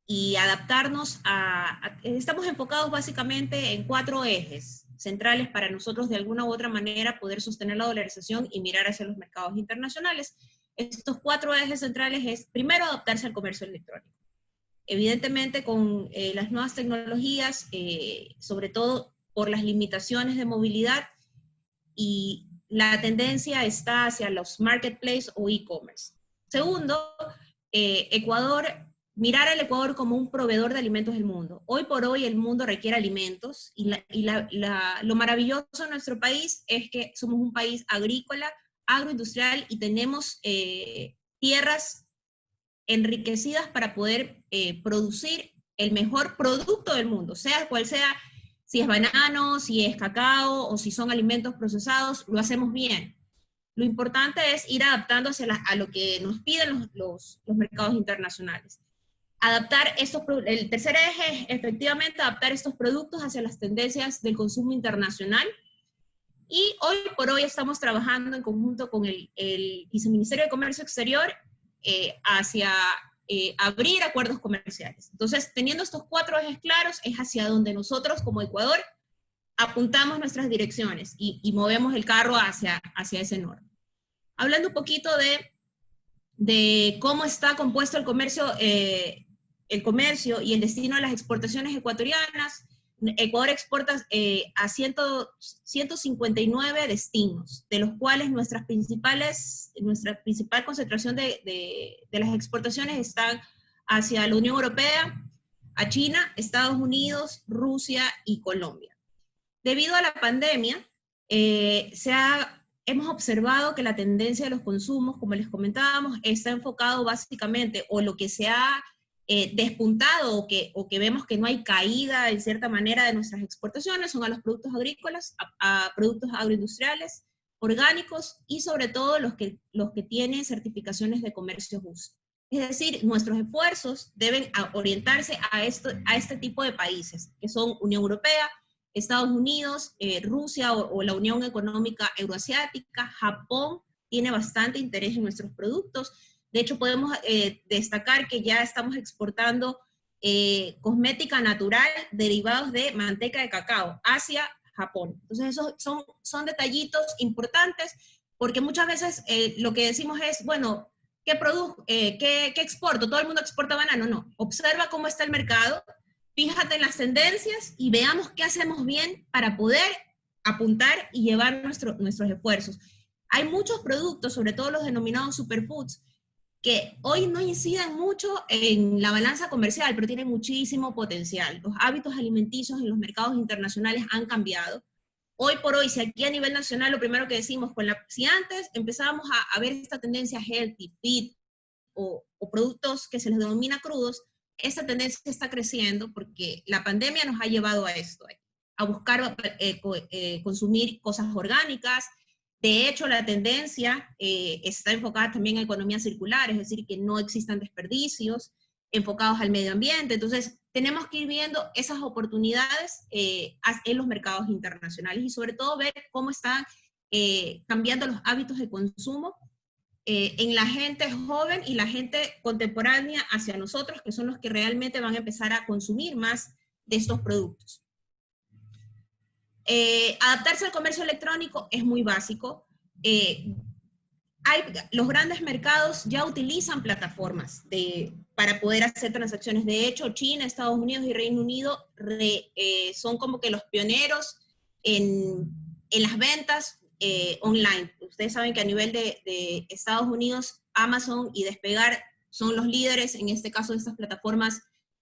y adaptarnos estamos enfocados básicamente en 4 ejes centrales para nosotros de alguna u otra manera poder sostener la dolarización y mirar hacia los mercados internacionales. Estos 4 ejes centrales es, primero, adaptarse al comercio electrónico. Evidentemente con las nuevas tecnologías, sobre todo por las limitaciones de movilidad, y la tendencia está hacia los marketplaces o e-commerce. Segundo, mirar al Ecuador como un proveedor de alimentos del mundo. Hoy por hoy el mundo requiere alimentos y lo maravilloso de nuestro país es que somos un país agrícola, agroindustrial y tenemos tierras enriquecidas para poder producir el mejor producto del mundo, sea cual sea, si es banano, si es cacao o si son alimentos procesados, lo hacemos bien. Lo importante es ir adaptándose a lo que nos piden los mercados internacionales. El tercer eje es efectivamente adaptar estos productos hacia las tendencias del consumo internacional. Y hoy por hoy estamos trabajando en conjunto con el Viceministerio de Comercio Exterior hacia abrir acuerdos comerciales. Entonces, teniendo estos 4 ejes claros, es hacia donde nosotros como Ecuador apuntamos nuestras direcciones y movemos el carro hacia ese norte. Hablando un poquito de cómo está compuesto el comercio y el destino de las exportaciones ecuatorianas, Ecuador exporta a 159 destinos, de los cuales nuestra principal concentración de las exportaciones están hacia la Unión Europea, a China, Estados Unidos, Rusia y Colombia. Debido a la pandemia, hemos observado que la tendencia de los consumos, como les comentábamos, está enfocado básicamente, o lo que se ha despuntado o que vemos que no hay caída en cierta manera de nuestras exportaciones son a los productos agrícolas, a productos agroindustriales, orgánicos y sobre todo los que tienen certificaciones de comercio justo. Es decir, nuestros esfuerzos deben orientarse a este tipo de países, que son Unión Europea, Estados Unidos, Rusia o la Unión Económica Euroasiática, Japón tiene bastante interés en nuestros productos. De hecho, podemos destacar que ya estamos exportando cosmética natural derivados de manteca de cacao hacia Japón. Entonces, esos son detallitos importantes porque muchas veces lo que decimos es, bueno, ¿qué exporto? ¿Todo el mundo exporta banano? No. Observa cómo está el mercado, fíjate en las tendencias y veamos qué hacemos bien para poder apuntar y llevar nuestros esfuerzos. Hay muchos productos, sobre todo los denominados superfoods, que hoy no inciden mucho en la balanza comercial, pero tienen muchísimo potencial. Los hábitos alimenticios en los mercados internacionales han cambiado. Hoy por hoy, si aquí a nivel nacional lo primero que decimos, si antes empezábamos a ver esta tendencia healthy, fit, o productos que se les denomina crudos, esta tendencia está creciendo porque la pandemia nos ha llevado a esto, a buscar consumir cosas orgánicas. De hecho, la tendencia está enfocada también a economía circular, es decir, que no existan desperdicios enfocados al medio ambiente. Entonces, tenemos que ir viendo esas oportunidades en los mercados internacionales y sobre todo ver cómo están cambiando los hábitos de consumo en la gente joven y la gente contemporánea hacia nosotros, que son los que realmente van a empezar a consumir más de estos productos. Adaptarse al comercio electrónico es muy básico. Los grandes mercados ya utilizan plataformas para poder hacer transacciones. De hecho, China, Estados Unidos y Reino Unido son como que los pioneros en las ventas online. Ustedes saben que a nivel de Estados Unidos, Amazon y Despegar son los líderes, en este caso, de estas plataformas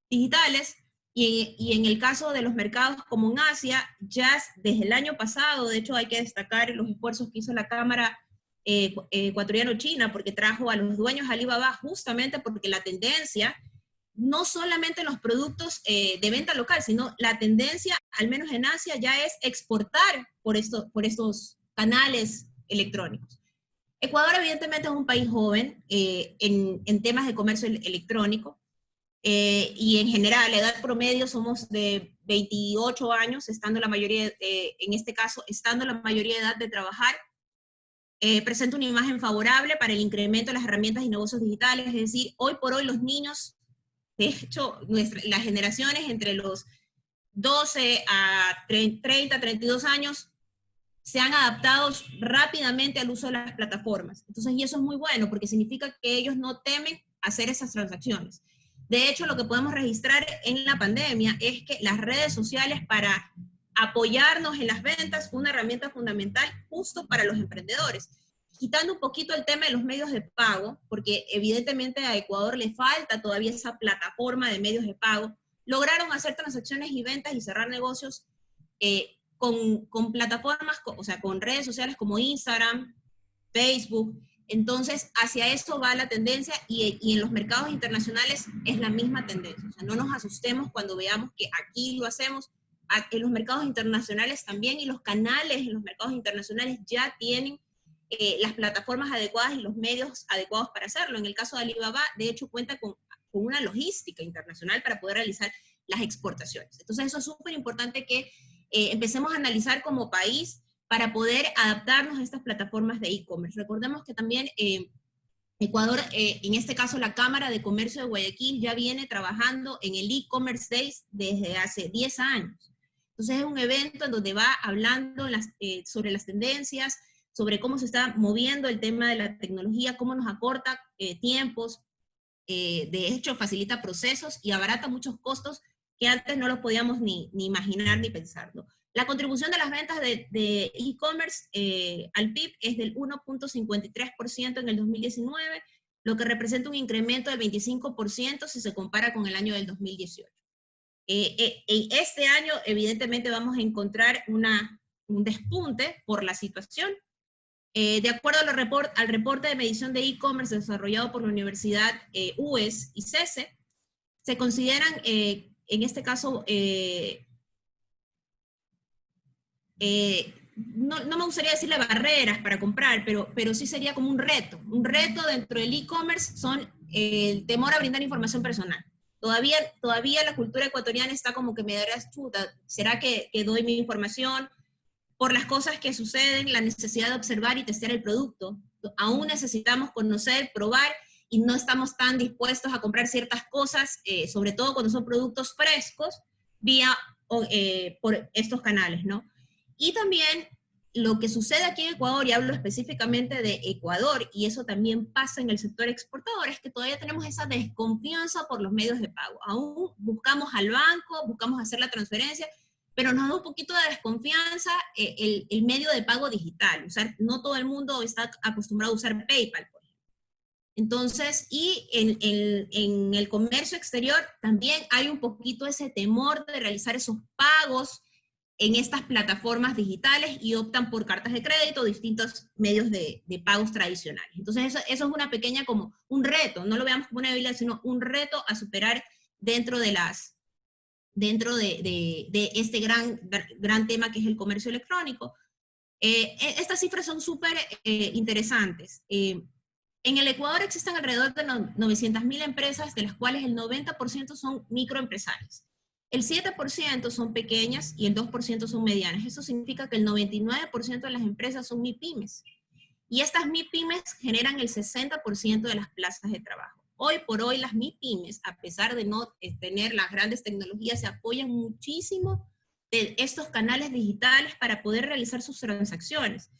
digitales. Y en el caso de los mercados como en Asia, ya desde el año pasado, de hecho hay que destacar los esfuerzos que hizo la Cámara ecuatoriano-china, porque trajo a los dueños Alibaba justamente porque la tendencia, no solamente en los productos de venta local, sino la tendencia, al menos en Asia, ya es exportar por estos canales electrónicos. Ecuador evidentemente es un país joven en temas de comercio electrónico, y en general la edad promedio somos de 28 años, estando la mayoría, en este caso, estando la mayoría de edad de trabajar. Presenta una imagen favorable para el incremento de las herramientas y negocios digitales, es decir, hoy por hoy los niños De hecho, las generaciones entre los 12 a 30, 32 años se han adaptado rápidamente al uso de las plataformas. Entonces, y eso es muy bueno porque significa que ellos no temen hacer esas transacciones. De hecho, lo que podemos registrar en la pandemia es que las redes sociales para apoyarnos en las ventas fue una herramienta fundamental justo para los emprendedores. Quitando un poquito el tema de los medios de pago, porque evidentemente a Ecuador le falta todavía esa plataforma de medios de pago, lograron hacer transacciones y ventas y cerrar negocios con plataformas, o sea, con redes sociales como Instagram, Facebook. Entonces, hacia eso va la tendencia y en los mercados internacionales es la misma tendencia. O sea, no nos asustemos cuando veamos que aquí lo hacemos, en los mercados internacionales también, y los canales en los mercados internacionales ya tienen las plataformas adecuadas y los medios adecuados para hacerlo. En el caso de Alibaba, de hecho, cuenta con una logística internacional para poder realizar las exportaciones. Entonces, eso es súper importante que empecemos a analizar como país para poder adaptarnos a estas plataformas de e-commerce. Recordemos que también Ecuador, en este caso la Cámara de Comercio de Guayaquil, ya viene trabajando en el e-commerce days desde hace 10 años. Entonces es un evento en donde va hablando sobre las tendencias, sobre cómo se está moviendo el tema de la tecnología, cómo nos acorta tiempos, de hecho facilita procesos y abarata muchos costos que antes no los podíamos ni imaginar ni pensarlo. La contribución de las ventas de e-commerce al PIB es del 1.53% en el 2019, lo que representa un incremento del 25% si se compara con el año del 2018. Este año, evidentemente, vamos a encontrar un despunte por la situación. De acuerdo al reporte de medición de e-commerce desarrollado por la Universidad UES y CESE, se consideran, en este caso, no me gustaría decirle barreras para comprar, pero sí sería como un reto. Un reto dentro del e-commerce son el temor a brindar información personal. Todavía la cultura ecuatoriana está como que me darás chuta, ¿será que doy mi información? Por las cosas que suceden, la necesidad de observar y testear el producto. Aún necesitamos conocer, probar, y no estamos tan dispuestos a comprar ciertas cosas, sobre todo cuando son productos frescos, por estos canales, ¿no? Y también lo que sucede aquí en Ecuador, y hablo específicamente de Ecuador, y eso también pasa en el sector exportador, es que todavía tenemos esa desconfianza por los medios de pago. Aún buscamos al banco, buscamos hacer la transferencia, pero nos da un poquito de desconfianza el medio de pago digital. No todo el mundo está acostumbrado a usar PayPal, por ejemplo. Entonces, y en el comercio exterior también hay un poquito ese temor de realizar esos pagos en estas plataformas digitales y optan por cartas de crédito o distintos medios de pagos tradicionales. Entonces, eso es una pequeña como un reto, no lo veamos como una debilidad, sino un reto a superar dentro de este gran tema que es el comercio electrónico. Estas cifras son súper interesantes. En el Ecuador existen alrededor de 900.000 empresas, de las cuales el 90% son microempresarios. El 7% son pequeñas y el 2% son medianas. Eso significa que el 99% de las empresas son MIPYMES. Y estas MIPYMES generan el 60% de las plazas de trabajo. Hoy por hoy las MIPYMES, a pesar de no tener las grandes tecnologías, se apoyan muchísimo de estos canales digitales para poder realizar sus transacciones.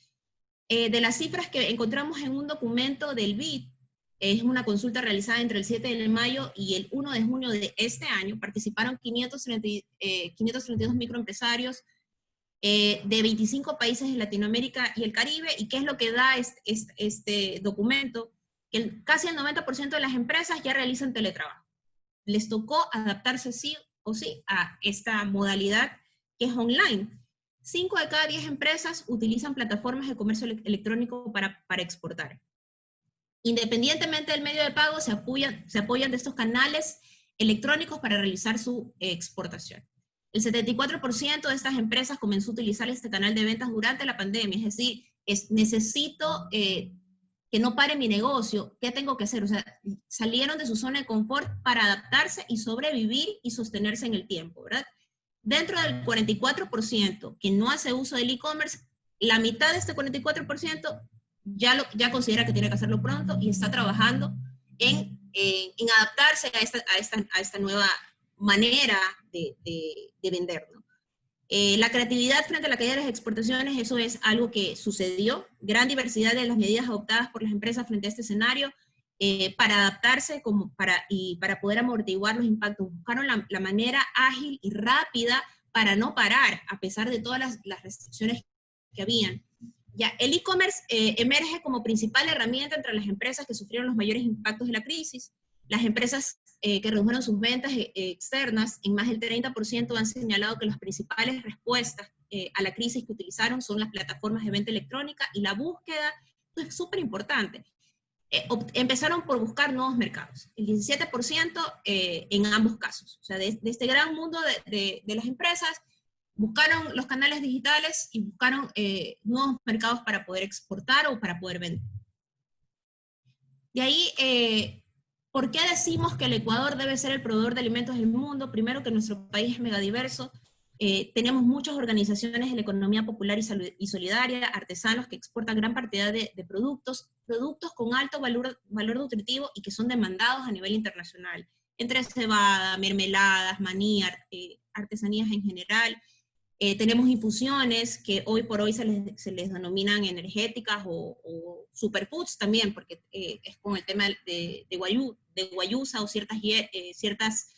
De las cifras que encontramos en un documento del BID, es una consulta realizada entre el 7 de mayo y el 1 de junio de este año, participaron 532 microempresarios de 25 países de Latinoamérica y el Caribe. ¿Y qué es lo que da este documento? Que casi el 90% de las empresas ya realizan teletrabajo. Les tocó adaptarse sí o sí a esta modalidad que es online. 5 de cada 10 empresas utilizan plataformas de comercio electrónico para exportar. Independientemente del medio de pago, se apoyan de estos canales electrónicos para realizar su exportación. El 74% de estas empresas comenzó a utilizar este canal de ventas durante la pandemia, es decir, necesito que no pare mi negocio, ¿qué tengo que hacer? O sea, salieron de su zona de confort para adaptarse y sobrevivir y sostenerse en el tiempo, ¿verdad? Dentro del 44% que no hace uso del e-commerce, la mitad de este 44% ya considera que tiene que hacerlo pronto y está trabajando en en adaptarse a esta nueva manera de vender, ¿no? La creatividad frente a la caída de las exportaciones, eso es algo que sucedió. Gran diversidad de las medidas adoptadas por las empresas frente a este escenario para adaptarse y para poder amortiguar los impactos. Buscaron la manera ágil y rápida para no parar, a pesar de todas las restricciones que habían. Ya, el e-commerce emerge como principal herramienta entre las empresas que sufrieron los mayores impactos de la crisis. Las empresas que redujeron sus ventas externas en más del 30% han señalado que las principales respuestas a la crisis que utilizaron son las plataformas de venta electrónica y la búsqueda. Esto es súper importante. Empezaron por buscar nuevos mercados, el 17% en ambos casos. O sea, de este gran mundo de las empresas, buscaron los canales digitales y buscaron nuevos mercados para poder exportar o para poder vender. De ahí, ¿por qué decimos que el Ecuador debe ser el proveedor de alimentos del mundo? Primero, que nuestro país es megadiverso. Tenemos muchas organizaciones de la economía popular y solidaria, artesanos que exportan gran cantidad de productos con alto valor nutritivo y que son demandados a nivel internacional, entre cebada, mermeladas, maní, artesanías en general. Tenemos infusiones que hoy por hoy se les denominan energéticas o superfoods también, porque es con el tema de guayusa o ciertas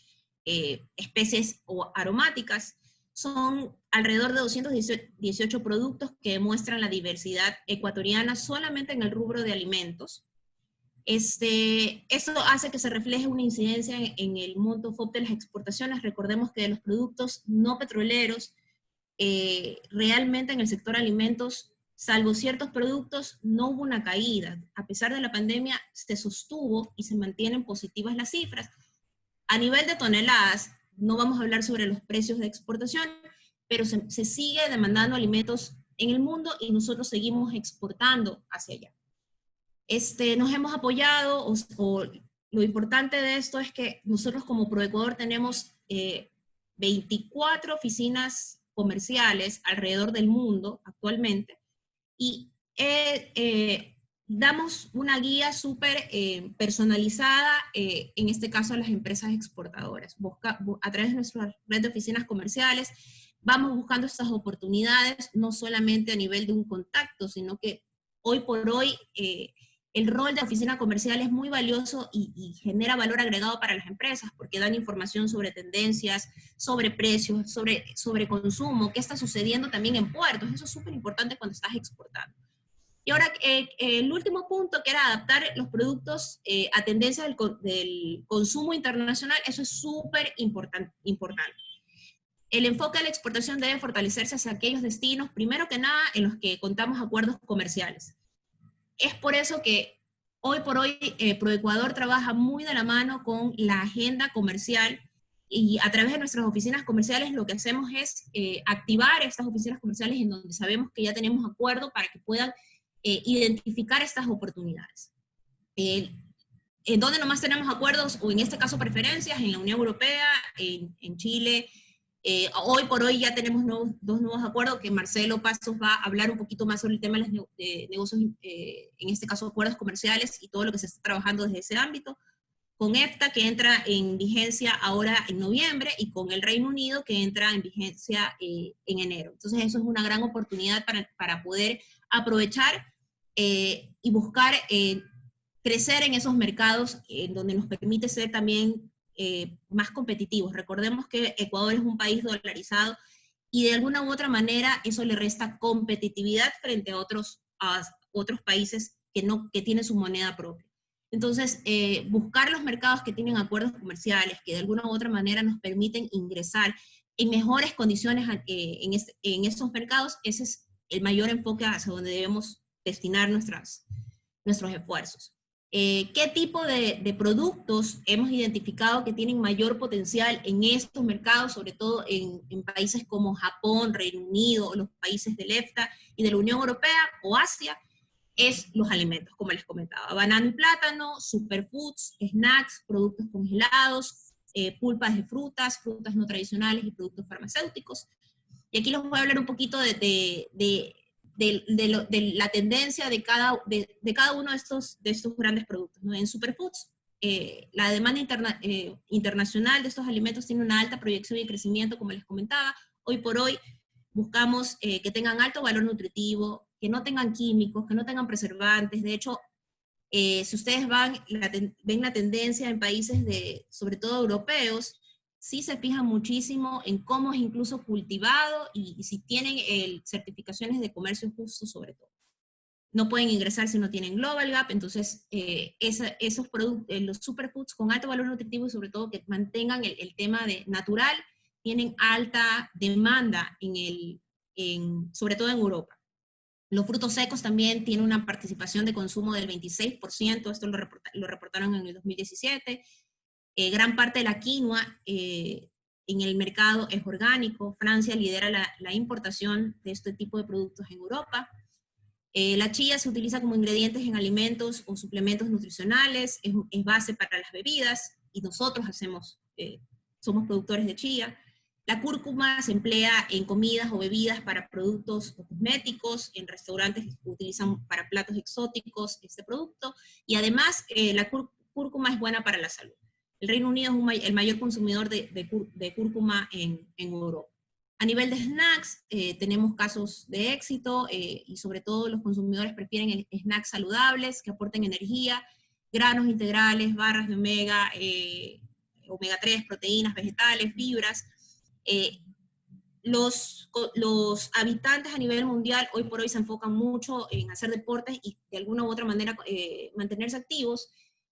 especies o aromáticas. Son alrededor de 218 productos que demuestran la diversidad ecuatoriana solamente en el rubro de alimentos. Esto hace que se refleje una incidencia en el monto FOB de las exportaciones. Recordemos que de los productos no petroleros, realmente en el sector alimentos, salvo ciertos productos, no hubo una caída. A pesar de la pandemia, se sostuvo y se mantienen positivas las cifras. A nivel de toneladas, no vamos a hablar sobre los precios de exportación, pero se sigue demandando alimentos en el mundo y nosotros seguimos exportando hacia allá. Nos hemos apoyado, lo importante de esto es que nosotros como ProEcuador tenemos 24 oficinas comerciales alrededor del mundo actualmente, y damos una guía súper personalizada, en este caso a las empresas exportadoras. A través de nuestra red de oficinas comerciales, vamos buscando estas oportunidades, no solamente a nivel de un contacto, sino que hoy por hoy el rol de oficina comercial es muy valioso y genera valor agregado para las empresas, porque dan información sobre tendencias, sobre precios, sobre consumo, qué está sucediendo también en puertos. Eso es súper importante cuando estás exportando. Y ahora, el último punto, que era adaptar los productos a tendencias del consumo internacional, eso es súper importante. El enfoque de la exportación debe fortalecerse hacia aquellos destinos, primero que nada, en los que contamos acuerdos comerciales. Es por eso que hoy por hoy ProEcuador trabaja muy de la mano con la agenda comercial, y a través de nuestras oficinas comerciales lo que hacemos es activar estas oficinas comerciales en donde sabemos que ya tenemos acuerdo para que puedan identificar estas oportunidades. En donde nomás tenemos acuerdos, o en este caso preferencias, en la Unión Europea, en Chile. Hoy por hoy ya tenemos dos nuevos acuerdos, que Marcelo Pasos va a hablar un poquito más sobre el tema de los negocios, en este caso acuerdos comerciales y todo lo que se está trabajando desde ese ámbito, con EFTA, que entra en vigencia ahora en noviembre, y con el Reino Unido, que entra en vigencia en enero. Entonces eso es una gran oportunidad para poder aprovechar y buscar crecer en esos mercados donde nos permite ser también más competitivos. Recordemos que Ecuador es un país dolarizado y de alguna u otra manera eso le resta competitividad frente a otros países que tienen su moneda propia. Entonces, buscar los mercados que tienen acuerdos comerciales que de alguna u otra manera nos permiten ingresar en mejores condiciones en estos mercados, ese es el mayor enfoque hacia donde debemos destinar nuestros esfuerzos. ¿Qué tipo de productos hemos identificado que tienen mayor potencial en estos mercados, sobre todo en países como Japón, Reino Unido, los países del EFTA y de la Unión Europea o Asia? Es los alimentos, como les comentaba: banano y plátano, superfoods, snacks, productos congelados, pulpas de frutas no tradicionales y productos farmacéuticos. Y aquí les voy a hablar un poquito de la tendencia de cada uno de estos grandes productos, ¿no? En superfoods, la demanda internacional de estos alimentos tiene una alta proyección y crecimiento, como les comentaba. Hoy por hoy buscamos que tengan alto valor nutritivo, que no tengan químicos, que no tengan preservantes. De hecho, si ustedes ven la tendencia en países sobre todo europeos, sí se fijan muchísimo en cómo es incluso cultivado y si tienen certificaciones de comercio justo sobre todo. No pueden ingresar si no tienen Global Gap, entonces esos productos, los superfoods con alto valor nutritivo y sobre todo que mantengan el tema de natural, tienen alta demanda sobre todo en Europa. Los frutos secos también tienen una participación de consumo del 26%, esto lo reportaron en el 2017. Gran parte de la quinoa en el mercado es orgánico. Francia lidera la importación de este tipo de productos en Europa. La chía se utiliza como ingredientes en alimentos o suplementos nutricionales, es base para las bebidas, y nosotros somos productores de chía. La cúrcuma se emplea en comidas o bebidas para productos o cosméticos, en restaurantes utilizan para platos exóticos este producto, y además la cúrcuma es buena para la salud. El Reino Unido es el mayor consumidor de cúrcuma en Europa. A nivel de snacks, tenemos casos de éxito y sobre todo los consumidores prefieren snacks saludables que aporten energía, granos integrales, barras de omega 3, proteínas, vegetales, fibras. Los habitantes a nivel mundial hoy por hoy se enfocan mucho en hacer deportes y de alguna u otra manera mantenerse activos,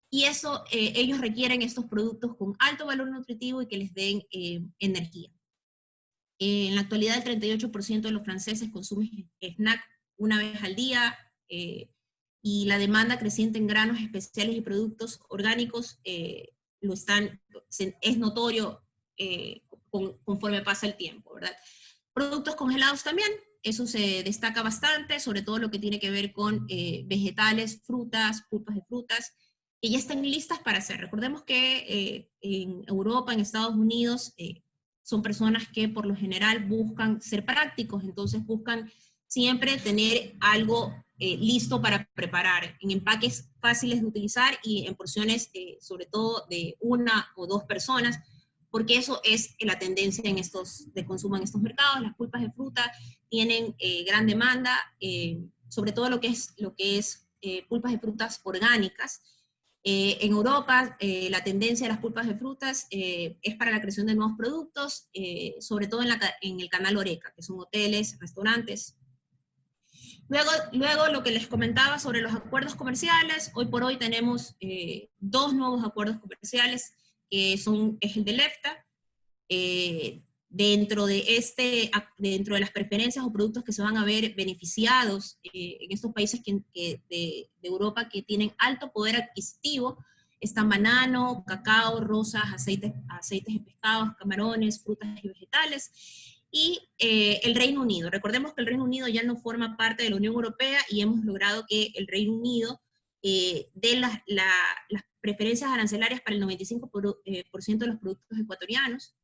y eso ellos requieren estos productos con alto valor nutritivo y que les den energía. En la actualidad, el 38% de los franceses consumen snack una vez al día, y la demanda creciente en granos especiales y productos orgánicos es notorio conforme pasa el tiempo, ¿verdad? Productos congelados también, eso se destaca bastante, sobre todo lo que tiene que ver con vegetales, frutas, pulpas de frutas, que ya están listas para hacer. Recordemos que en Europa, en Estados Unidos, son personas que por lo general buscan ser prácticos, entonces buscan siempre tener algo listo para preparar, en empaques fáciles de utilizar y en porciones sobre todo de 1 o 2 personas, porque eso es la tendencia de consumo en estos mercados. Las pulpas de fruta tienen gran demanda, sobre todo lo que es pulpas de frutas orgánicas. En Europa, la tendencia de las pulpas de frutas es para la creación de nuevos productos, sobre todo en el canal Horeca, que son hoteles, restaurantes. Luego, lo que les comentaba sobre los acuerdos comerciales, hoy por hoy tenemos 2 nuevos acuerdos comerciales, que es el del EFTA. Dentro de las preferencias o productos que se van a ver beneficiados en estos países de Europa que tienen alto poder adquisitivo, están banano, cacao, rosas, aceites de pescados, camarones, frutas y vegetales, y el Reino Unido. Recordemos que el Reino Unido ya no forma parte de la Unión Europea y hemos logrado que el Reino Unido dé las preferencias arancelarias para el 95% de los productos ecuatorianos.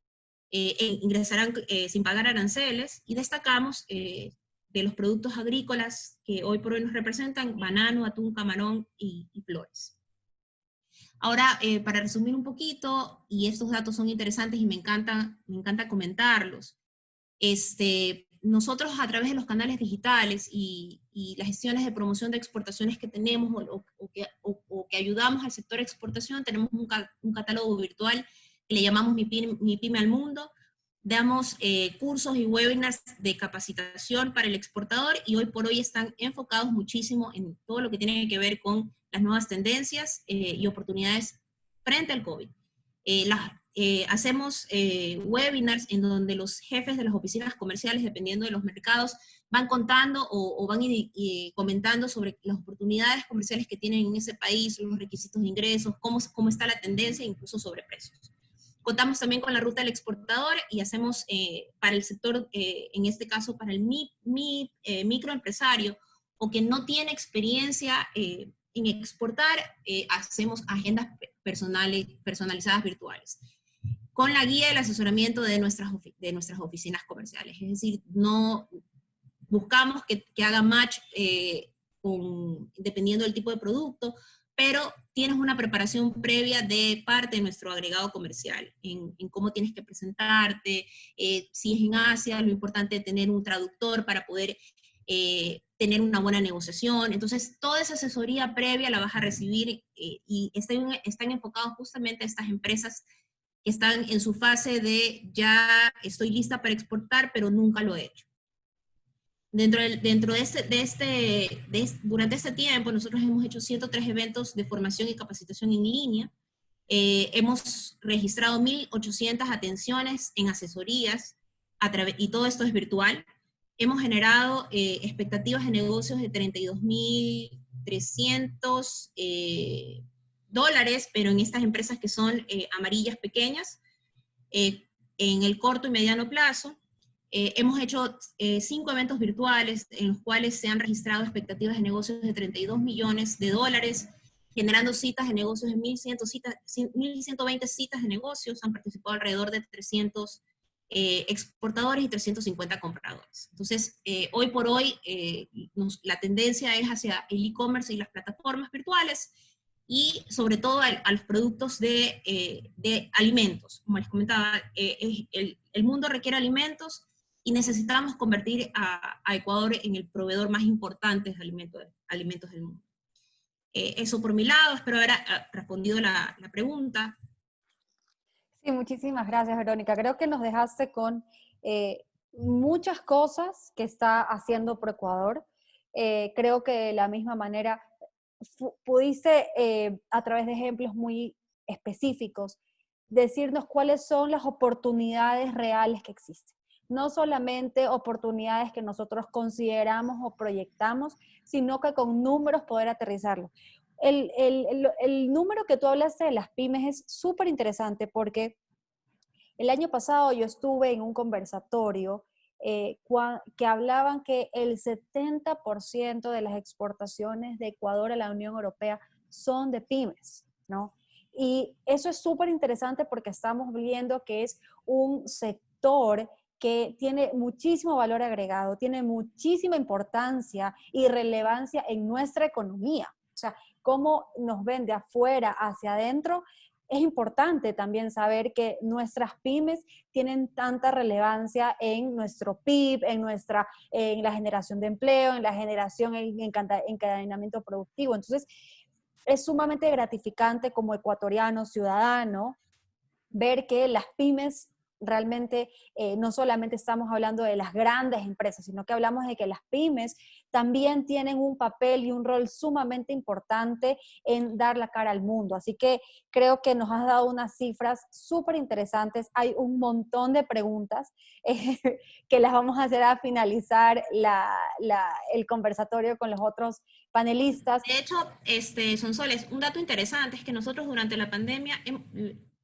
Ingresarán sin pagar aranceles, y destacamos de los productos agrícolas que hoy por hoy nos representan: banano, atún, camarón y flores. Ahora, para resumir un poquito, y estos datos son interesantes y me encanta comentarlos, nosotros a través de los canales digitales y las gestiones de promoción de exportaciones que tenemos o que ayudamos al sector de exportación, tenemos un catálogo virtual que le llamamos Mi Pyme al Mundo. Damos cursos y webinars de capacitación para el exportador, y hoy por hoy están enfocados muchísimo en todo lo que tiene que ver con las nuevas tendencias y oportunidades frente al COVID. Hacemos webinars en donde los jefes de las oficinas comerciales, dependiendo de los mercados, van contando o van comentando sobre las oportunidades comerciales que tienen en ese país, los requisitos de ingresos, cómo está la tendencia, incluso sobre precios. Contamos también con la ruta del exportador y hacemos para el sector, en este caso para el microempresario, o que no tiene experiencia en exportar, hacemos agendas personalizadas virtuales, con la guía y el asesoramiento de nuestras oficinas comerciales. Es decir, no buscamos que haga match dependiendo del tipo de producto, pero tienes una preparación previa de parte de nuestro agregado comercial, en cómo tienes que presentarte, si es en Asia, lo importante es tener un traductor para poder tener una buena negociación. Entonces, toda esa asesoría previa la vas a recibir y están enfocados justamente a estas empresas que están en su fase de ya estoy lista para exportar, pero nunca lo he hecho. Durante este tiempo, nosotros hemos hecho 103 eventos de formación y capacitación en línea. Hemos registrado 1.800 atenciones en asesorías, y todo esto es virtual. Hemos generado expectativas de negocios de 32.300 dólares, pero en estas empresas que son amarillas pequeñas, en el corto y mediano plazo. Hemos hecho 5 eventos virtuales en los cuales se han registrado expectativas de negocios de 32 millones de dólares, generando citas de negocios de 1.120 citas de negocios. Han participado alrededor de 300 exportadores y 350 compradores. Entonces, hoy por hoy, la tendencia es hacia el e-commerce y las plataformas virtuales, y sobre todo a los productos de alimentos. Como les comentaba, el mundo requiere alimentos y necesitamos convertir a Ecuador en el proveedor más importante de alimentos del mundo. Eso por mi lado, espero haber respondido la pregunta. Sí, muchísimas gracias, Verónica. Creo que nos dejaste con muchas cosas que está haciendo ProEcuador. Creo que de la misma manera pudiste, a través de ejemplos muy específicos, decirnos cuáles son las oportunidades reales que existen. No solamente oportunidades que nosotros consideramos o proyectamos, sino que con números poder aterrizarlo. El número que tú hablaste de las pymes es súper interesante porque el año pasado yo estuve en un conversatorio que hablaban que el 70% de las exportaciones de Ecuador a la Unión Europea son de pymes, ¿no? Y eso es súper interesante porque estamos viendo que es un sector que tiene muchísimo valor agregado, tiene muchísima importancia y relevancia en nuestra economía. O sea, cómo nos ven de afuera hacia adentro. Es importante también saber que nuestras pymes tienen tanta relevancia en nuestro PIB, en la generación de empleo, en la generación, en encadenamiento productivo. Entonces, es sumamente gratificante como ecuatoriano, ciudadano, ver que las pymes realmente no solamente estamos hablando de las grandes empresas, sino que hablamos de que las pymes también tienen un papel y un rol sumamente importante en dar la cara al mundo. Así que creo que nos has dado unas cifras súper interesantes. Hay un montón de preguntas que las vamos a hacer a finalizar el conversatorio con los otros panelistas. De hecho, Sonsoles, un dato interesante es que nosotros durante la pandemia,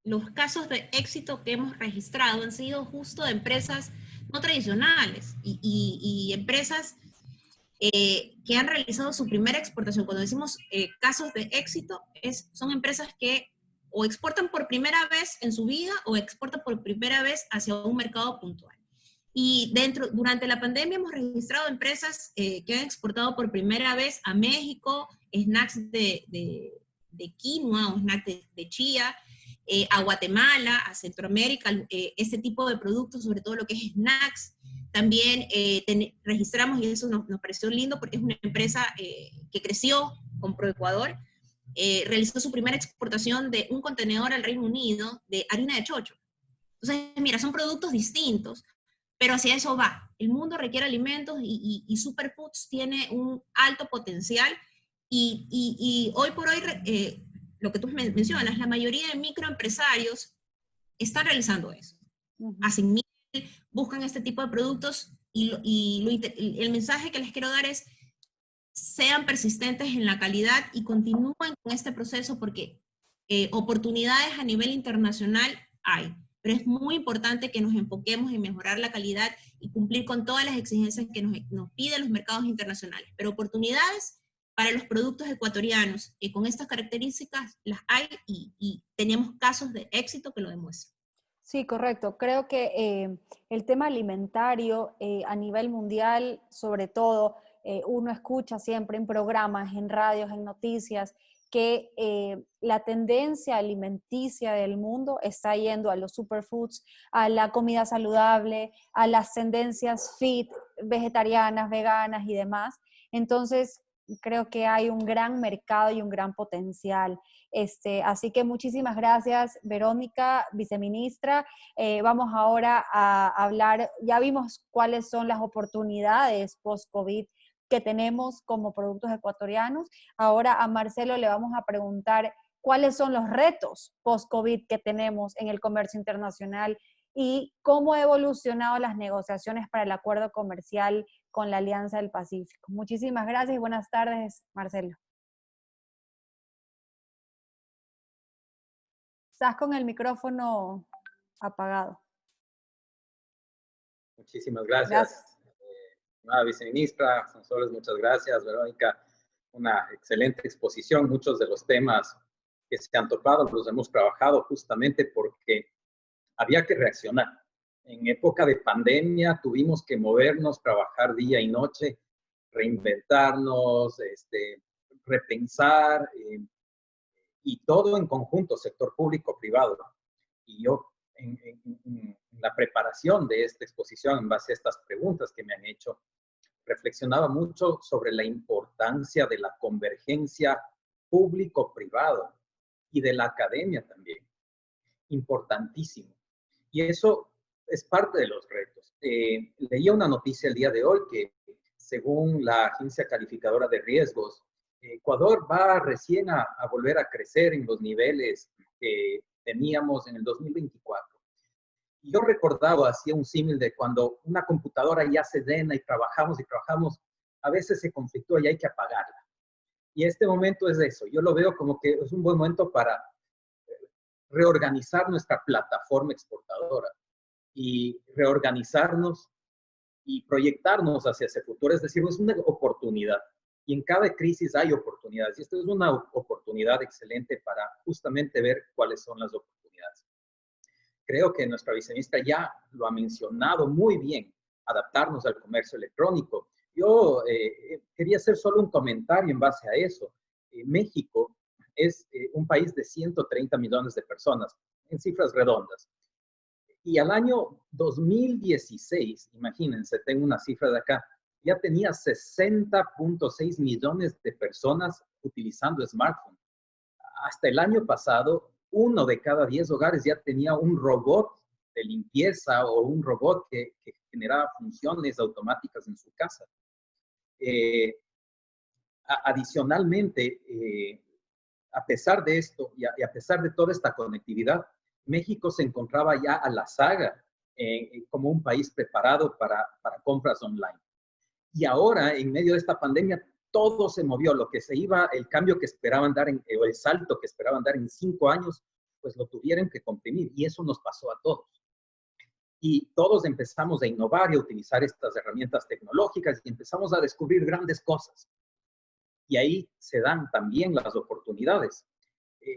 los casos de éxito que hemos registrado han sido justo de empresas no tradicionales y empresas que han realizado su primera exportación. Cuando decimos casos de éxito, son empresas que o exportan por primera vez en su vida o exportan por primera vez hacia un mercado puntual. Y durante la pandemia hemos registrado empresas que han exportado por primera vez a México snacks de quinoa o snacks de chía, a Guatemala, a Centroamérica, este tipo de productos, sobre todo lo que es snacks. También registramos, y eso nos pareció lindo, porque es una empresa que creció con ProEcuador, realizó su primera exportación de un contenedor al Reino Unido de harina de chocho. Entonces, mira, son productos distintos, pero hacia eso va. El mundo requiere alimentos y Superfoods tiene un alto potencial y hoy por hoy, lo que tú mencionas, la mayoría de microempresarios están realizando eso. Hacen miel, buscan este tipo de productos el mensaje que les quiero dar es sean persistentes en la calidad y continúen con este proceso porque oportunidades a nivel internacional hay, pero es muy importante que nos enfoquemos en mejorar la calidad y cumplir con todas las exigencias que nos piden los mercados internacionales, pero oportunidades para los productos ecuatorianos con estas características las hay y tenemos casos de éxito que lo demuestran. Sí, correcto. Creo que el tema alimentario a nivel mundial, sobre todo, uno escucha siempre en programas, en radios, en noticias, que la tendencia alimenticia del mundo está yendo a los superfoods, a la comida saludable, a las tendencias fit, vegetarianas, veganas y demás. Entonces, creo que hay un gran mercado y un gran potencial. Así que muchísimas gracias, Verónica, viceministra. Vamos ahora a hablar, ya vimos cuáles son las oportunidades post-COVID que tenemos como productos ecuatorianos. Ahora a Marcelo le vamos a preguntar cuáles son los retos post-COVID que tenemos en el comercio internacional y cómo ha evolucionado las negociaciones para el acuerdo comercial con la Alianza del Pacífico. Muchísimas gracias y buenas tardes, Marcelo. Estás con el micrófono apagado. Muchísimas gracias. Gracias. Viceministra Sonsoles, muchas gracias. Verónica, una excelente exposición. Muchos de los temas que se han tocado los hemos trabajado justamente porque había que reaccionar. En época de pandemia tuvimos que movernos, trabajar día y noche, reinventarnos, repensar, y todo en conjunto, sector público, privado. Y yo, en la preparación de esta exposición, en base a estas preguntas que me han hecho, reflexionaba mucho sobre la importancia de la convergencia público-privado y de la academia también. Importantísimo. Y eso es parte de los retos. Leía una noticia el día de hoy que, según la agencia calificadora de riesgos, Ecuador va recién a volver a crecer en los niveles que teníamos en el 2024. Y yo recordaba, hacía un símil de cuando una computadora ya se llena y trabajamos, a veces se conflictúa y hay que apagarla. Y este momento es eso. Yo lo veo como que es un buen momento para reorganizar nuestra plataforma exportadora y reorganizarnos y proyectarnos hacia ese futuro. Es decir, es una oportunidad. Y en cada crisis hay oportunidades. Y esta es una oportunidad excelente para justamente ver cuáles son las oportunidades. Creo que nuestra viceministra ya lo ha mencionado muy bien, adaptarnos al comercio electrónico. Yo quería hacer solo un comentario en base a eso. México es un país de 130 millones de personas, en cifras redondas. Y al año 2016, imagínense, tengo una cifra de acá, ya tenía 60.6 millones de personas utilizando smartphone. Hasta el año pasado, 1 de cada 10 hogares ya tenía un robot de limpieza o un robot que generaba funciones automáticas en su casa. Adicionalmente, a pesar de esto y a pesar de toda esta conectividad, México se encontraba ya a la saga como un país preparado para compras online. Y ahora, en medio de esta pandemia, todo se movió. Lo que se iba, el cambio que esperaban dar, o el salto que esperaban dar en 5 años, pues lo tuvieron que comprimir. Y eso nos pasó a todos. Y todos empezamos a innovar y a utilizar estas herramientas tecnológicas y empezamos a descubrir grandes cosas. Y ahí se dan también las oportunidades.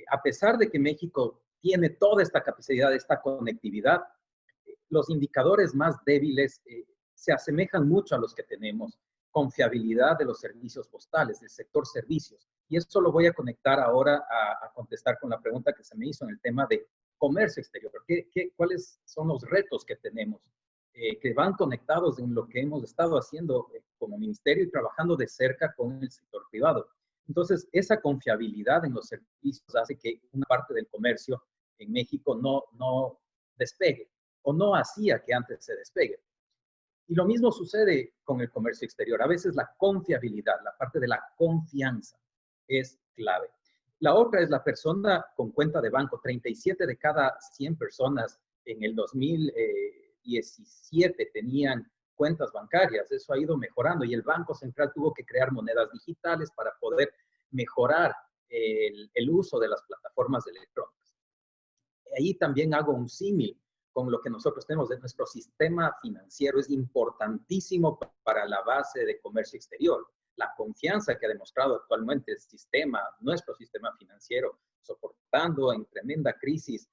A pesar de que México tiene toda esta capacidad, esta conectividad, los indicadores más débiles se asemejan mucho a los que tenemos. Confiabilidad de los servicios postales, del sector servicios. Y esto lo voy a conectar ahora a contestar con la pregunta que se me hizo en el tema de comercio exterior. ¿Cuáles son los retos que tenemos? Que van conectados en lo que hemos estado haciendo como ministerio y trabajando de cerca con el sector privado. Entonces, esa confiabilidad en los servicios hace que una parte del comercio en México no despegue o no hacía que antes se despegue. Y lo mismo sucede con el comercio exterior. A veces la confiabilidad, la parte de la confianza es clave. La otra es la persona con cuenta de banco. 37 de cada 100 personas en el 2017 tenían cuentas bancarias. Eso ha ido mejorando y el Banco Central tuvo que crear monedas digitales para poder mejorar el uso de las plataformas electrónicas. Ahí también hago un símil con lo que nosotros tenemos de nuestro sistema financiero. Es importantísimo para la base de comercio exterior. La confianza que ha demostrado actualmente el sistema, nuestro sistema financiero, soportando en tremenda crisis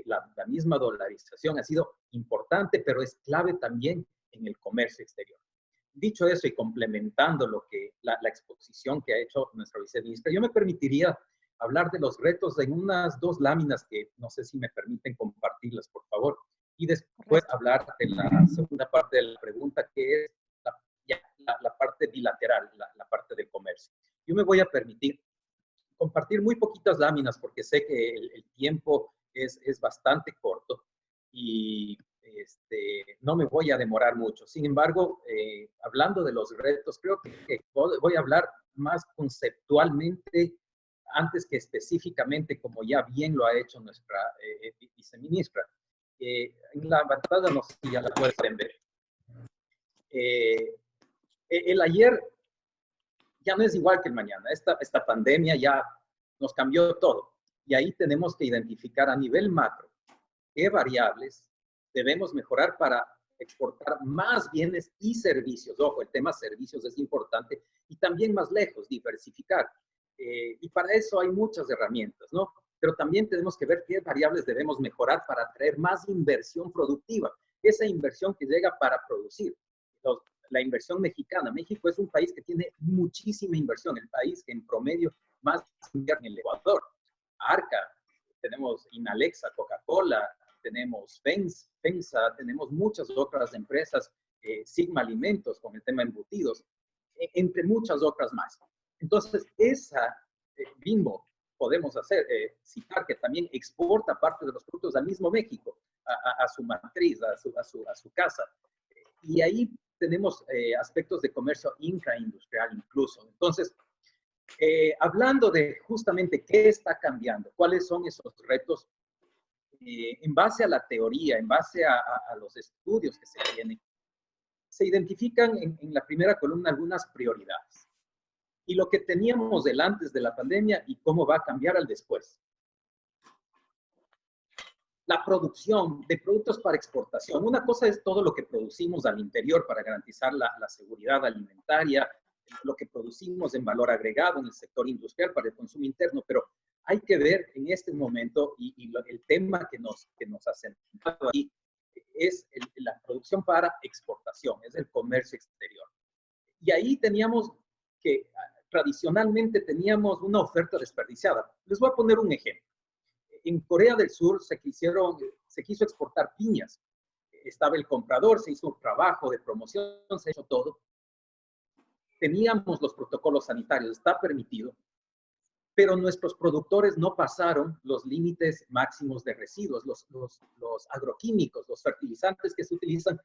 la misma dolarización, ha sido importante, pero es clave también en el comercio exterior. dicho eso y complementando lo que la exposición que ha hecho nuestra viceministra, yo me permitiría hablar de los retos en unas 2 láminas que no sé si me permiten compartirlas, por favor, y después Correcto. hablar de la segunda parte de la pregunta, que es la parte bilateral, la parte del comercio. Yo me voy a permitir compartir muy poquitas láminas porque sé que el tiempo es bastante corto y no me voy a demorar mucho. Sin embargo, hablando de los retos, creo que voy a hablar más conceptualmente antes que específicamente, como ya bien lo ha hecho nuestra viceministra. En la pantalla, no sé si ya la pueden ver. El ayer ya no es igual que el mañana. Esta pandemia ya nos cambió todo. Y ahí tenemos que identificar a nivel macro qué variables debemos mejorar para exportar más bienes y servicios. Ojo, el tema servicios es importante y también más lejos, diversificar. Y para eso hay muchas herramientas, ¿no? Pero también tenemos que ver qué variables debemos mejorar para atraer más inversión productiva. Esa inversión que llega para producir. La inversión mexicana. México es un país que tiene muchísima inversión, el país que en promedio más invierte en el Ecuador. Arca, tenemos Inalexa, Coca-Cola, tenemos FEMSA, tenemos muchas otras empresas, Sigma Alimentos con el tema embutidos, entre muchas otras más. Entonces, esa Bimbo podemos citar que también exporta parte de los productos al mismo México, a su matriz, a su casa. Y ahí tenemos aspectos de comercio intraindustrial incluso. Entonces, hablando de justamente qué está cambiando, cuáles son esos retos, en base a la teoría, en base a los estudios que se tienen, se identifican en la primera columna algunas prioridades. Y lo que teníamos del antes de la pandemia y cómo va a cambiar al después. La producción de productos para exportación. Una cosa es todo lo que producimos al interior para garantizar la seguridad alimentaria, lo que producimos en valor agregado en el sector industrial para el consumo interno, pero hay que ver en este momento, y el tema que nos ha sentado ahí, es la producción para exportación, es el comercio exterior. Y ahí teníamos que, tradicionalmente teníamos una oferta desperdiciada. Les voy a poner un ejemplo. En Corea del Sur se quiso exportar piñas. Estaba el comprador, se hizo un trabajo de promoción, se hizo todo. Teníamos los protocolos sanitarios, está permitido, pero nuestros productores no pasaron los límites máximos de residuos, los agroquímicos, los fertilizantes que se utilizan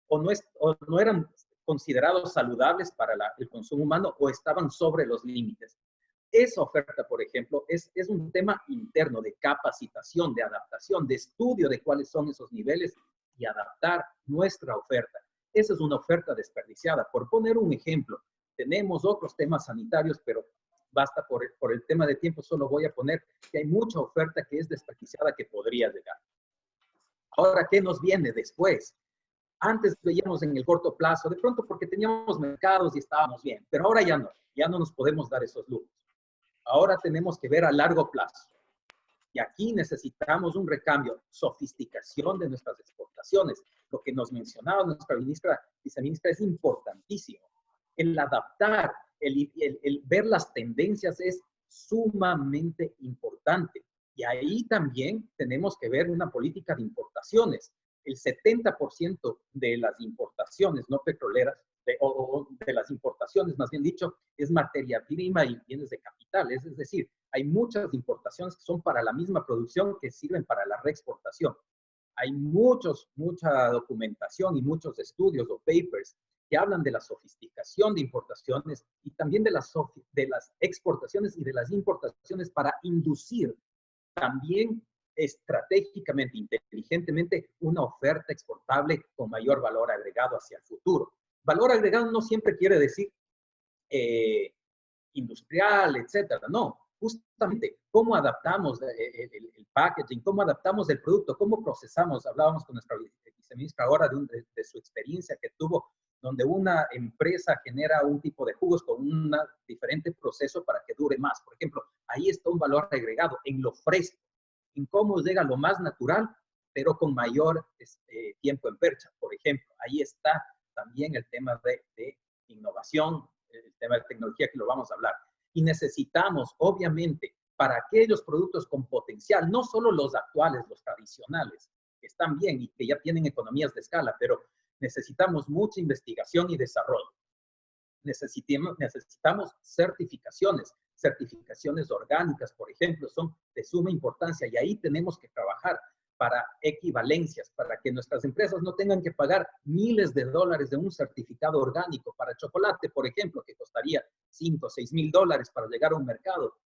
o no eran considerados saludables para el consumo humano o estaban sobre los límites. Esa oferta, por ejemplo, es un tema interno de capacitación, de adaptación, de estudio de cuáles son esos niveles y adaptar nuestra oferta. Esa es una oferta desperdiciada. Por poner un ejemplo, tenemos otros temas sanitarios, pero basta por el tema de tiempo, solo voy a poner que hay mucha oferta que es desperdiciada que podría llegar. Ahora, ¿qué nos viene después? Antes veíamos en el corto plazo, de pronto porque teníamos mercados y estábamos bien, pero ahora ya no nos podemos dar esos lujos. Ahora tenemos que ver a largo plazo. Y aquí necesitamos un recambio, sofisticación de nuestras exportaciones. Lo que nos mencionaba nuestra viceministra es importantísimo. El adaptar, el ver las tendencias es sumamente importante. Y ahí también tenemos que ver una política de importaciones. El 70% de las importaciones no petroleras, de las importaciones, más bien dicho, es materia prima y bienes de capital. Es decir, hay muchas importaciones que son para la misma producción que sirven para la reexportación. Hay mucha documentación y muchos estudios o papers que hablan de la sofisticación de importaciones y también de las exportaciones y de las importaciones para inducir también estratégicamente, inteligentemente, una oferta exportable con mayor valor agregado hacia el futuro. Valor agregado no siempre quiere decir industrial, etcétera. No, justamente cómo adaptamos el packaging, cómo adaptamos el producto, cómo procesamos. Hablábamos con nuestra viceministra ahora de su experiencia que tuvo, donde una empresa genera un tipo de jugos con un diferente proceso para que dure más. Por ejemplo, ahí está un valor agregado en lo fresco, en cómo llega lo más natural, pero con mayor tiempo en percha. Por ejemplo, ahí está también el tema de innovación, el tema de tecnología que lo vamos a hablar. Y necesitamos, obviamente, para aquellos productos con potencial, no solo los actuales, los tradicionales, que están bien y que ya tienen economías de escala, pero necesitamos mucha investigación y desarrollo. Necesitamos certificaciones. Certificaciones orgánicas, por ejemplo, son de suma importancia y ahí tenemos que trabajar para equivalencias, para que nuestras empresas no tengan que pagar miles de dólares de un certificado orgánico para chocolate, por ejemplo, que costaría 5 o 6 mil dólares para llegar a un mercado.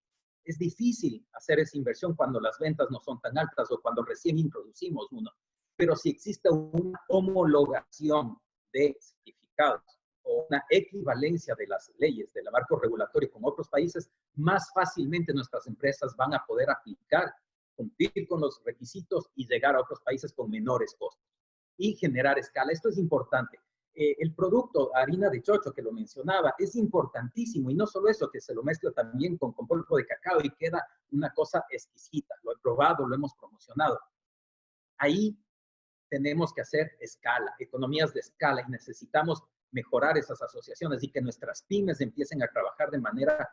Es difícil hacer esa inversión cuando las ventas no son tan altas o cuando recién introducimos uno. Pero si existe una homologación de certificados o una equivalencia de las leyes del marco regulatorio con otros países, más fácilmente nuestras empresas van a poder aplicar, cumplir con los requisitos y llegar a otros países con menores costos y generar escala. Esto es importante. El producto harina de chocho que lo mencionaba es importantísimo y no solo eso, que se lo mezcla también con polvo de cacao y queda una cosa exquisita. Lo he probado, lo hemos promocionado. Ahí tenemos que hacer escala, economías de escala y necesitamos mejorar esas asociaciones y que nuestras pymes empiecen a trabajar de manera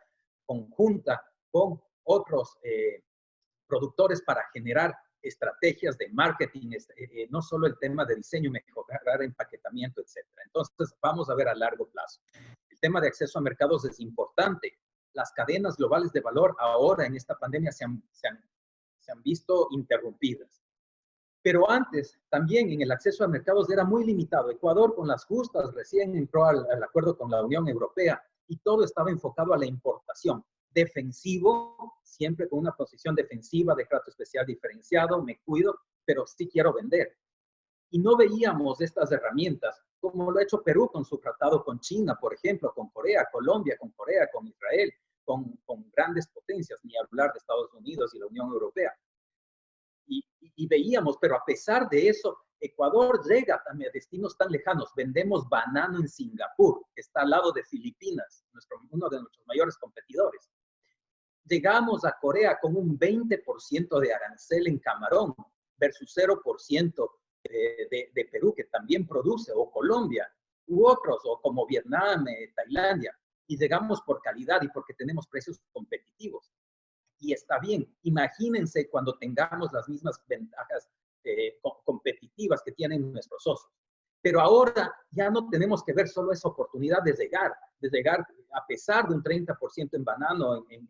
conjunta con otros productores para generar estrategias de marketing, no solo el tema de diseño, mejorar empaquetamiento, etc. Entonces, vamos a ver a largo plazo. El tema de acceso a mercados es importante. Las cadenas globales de valor ahora en esta pandemia se han visto interrumpidas. Pero antes, también en el acceso a mercados era muy limitado. Ecuador, con las justas, recién entró al acuerdo con la Unión Europea y todo estaba enfocado a la importación. Defensivo, siempre con una posición defensiva de trato especial diferenciado, me cuido, pero sí quiero vender. Y no veíamos estas herramientas, como lo ha hecho Perú con su tratado con China, por ejemplo, con Corea, Colombia, con Corea, con Israel, con grandes potencias, ni hablar de Estados Unidos y la Unión Europea. Y veíamos, pero a pesar de eso, Ecuador llega también a destinos tan lejanos. Vendemos banano en Singapur, que está al lado de Filipinas, uno de nuestros mayores competidores. Llegamos a Corea con un 20% de arancel en camarón versus 0% de Perú, que también produce, o Colombia, u otros, o como Vietnam, Tailandia. Y llegamos por calidad y porque tenemos precios competitivos. Y está bien, imagínense cuando tengamos las mismas ventajas competitivas que tienen nuestros socios. Pero ahora ya no tenemos que ver solo esa oportunidad de llegar a pesar de un 30% en banano en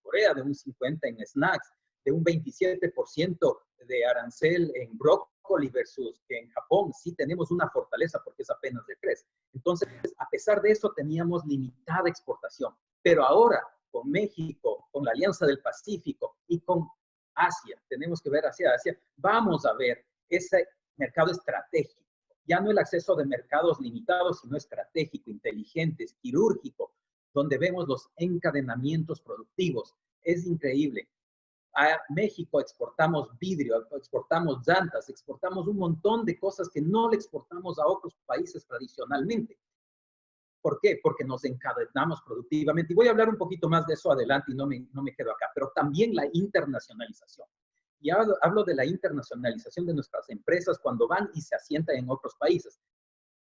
Corea, de un 50% en snacks, de un 27% de arancel en brócoli versus que en Japón sí tenemos una fortaleza porque es apenas de 3%. Entonces, a pesar de eso, teníamos limitada exportación. Pero ahora, con México, con la Alianza del Pacífico y con Asia, tenemos que ver hacia Asia, vamos a ver ese mercado estratégico. Ya no el acceso de mercados limitados, sino estratégico, inteligentes, quirúrgico, donde vemos los encadenamientos productivos. Es increíble. A México exportamos vidrio, exportamos llantas, exportamos un montón de cosas que no le exportamos a otros países tradicionalmente. ¿Por qué? Porque nos encadenamos productivamente. Y voy a hablar un poquito más de eso adelante y no me quedo acá. Pero también la internacionalización. Y hablo de la internacionalización de nuestras empresas cuando van y se asientan en otros países.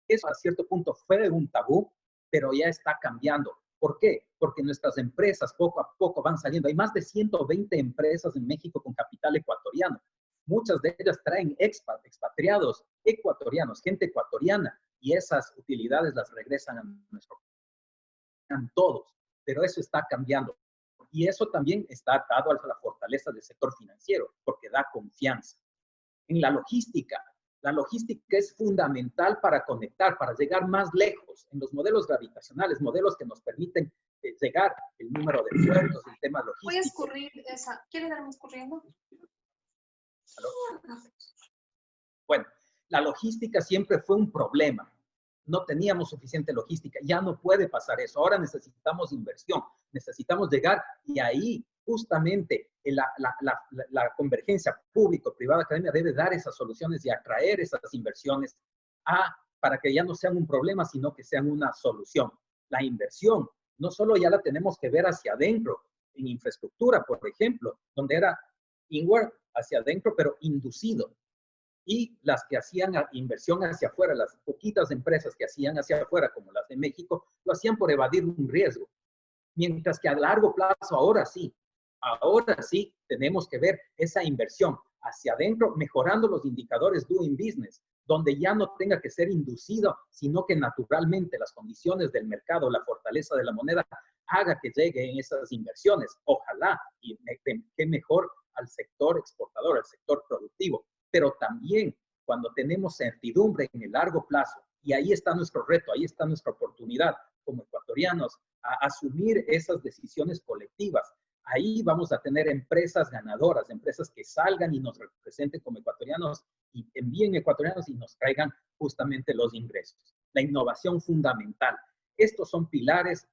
Eso a cierto punto fue un tabú, pero ya está cambiando. ¿Por qué? Porque nuestras empresas poco a poco van saliendo. Hay más de 120 empresas en México con capital ecuatoriano. Muchas de ellas traen expatriados ecuatorianos, gente ecuatoriana, y esas utilidades las regresan a nuestro país. Todos, pero eso está cambiando. Y eso también está atado a la fortaleza del sector financiero, porque da confianza. En la logística es fundamental para conectar, para llegar más lejos. En los modelos gravitacionales, modelos que nos permiten llegar, el número de puertos, el tema logístico. Voy a escurrir esa. ¿Quiere darme escurriendo? ¿Aló? Bueno, la logística siempre fue un problema. No teníamos suficiente logística. Ya no puede pasar eso. Ahora necesitamos inversión. Necesitamos llegar y ahí justamente la convergencia público-privada academia debe dar esas soluciones y atraer esas inversiones para que ya no sean un problema, sino que sean una solución. La inversión no solo ya la tenemos que ver hacia adentro, en infraestructura, por ejemplo, donde era inward hacia adentro, pero inducido. Y las que hacían inversión hacia afuera, las poquitas empresas que hacían hacia afuera, como las de México, lo hacían por evadir un riesgo. Mientras que a largo plazo, ahora sí tenemos que ver esa inversión hacia adentro, mejorando los indicadores doing business, donde ya no tenga que ser inducido, sino que naturalmente las condiciones del mercado, la fortaleza de la moneda, haga que lleguen esas inversiones. Ojalá, y qué mejor al sector exportador, al sector productivo, pero también cuando tenemos certidumbre en el largo plazo, y ahí está nuestro reto, ahí está nuestra oportunidad como ecuatorianos, a asumir esas decisiones colectivas. Ahí vamos a tener empresas ganadoras, empresas que salgan y nos representen como ecuatorianos y envíen ecuatorianos y nos traigan justamente los ingresos. La innovación fundamental. Estos son pilares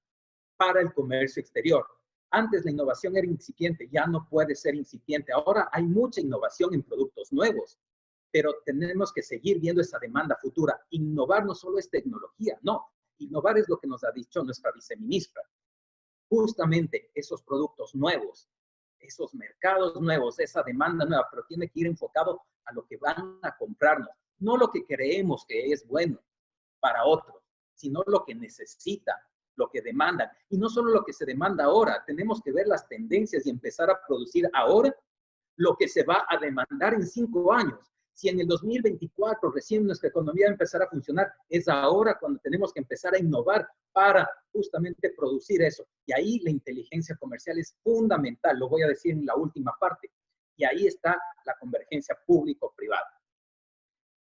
para el comercio exterior. Antes la innovación era incipiente, ya no puede ser incipiente. Ahora hay mucha innovación en productos nuevos, pero tenemos que seguir viendo esa demanda futura. Innovar no solo es tecnología, no. Innovar es lo que nos ha dicho nuestra viceministra. Justamente esos productos nuevos, esos mercados nuevos, esa demanda nueva, pero tiene que ir enfocado a lo que van a comprarnos, no lo que creemos que es bueno para otros, sino lo que necesitan, lo que demandan. Y no solo lo que se demanda ahora, tenemos que ver las tendencias y empezar a producir ahora lo que se va a demandar en 5 años. Si en el 2024 recién nuestra economía va a empezar a funcionar, es ahora cuando tenemos que empezar a innovar para justamente producir eso. Y ahí la inteligencia comercial es fundamental, lo voy a decir en la última parte. Y ahí está la convergencia público-privada.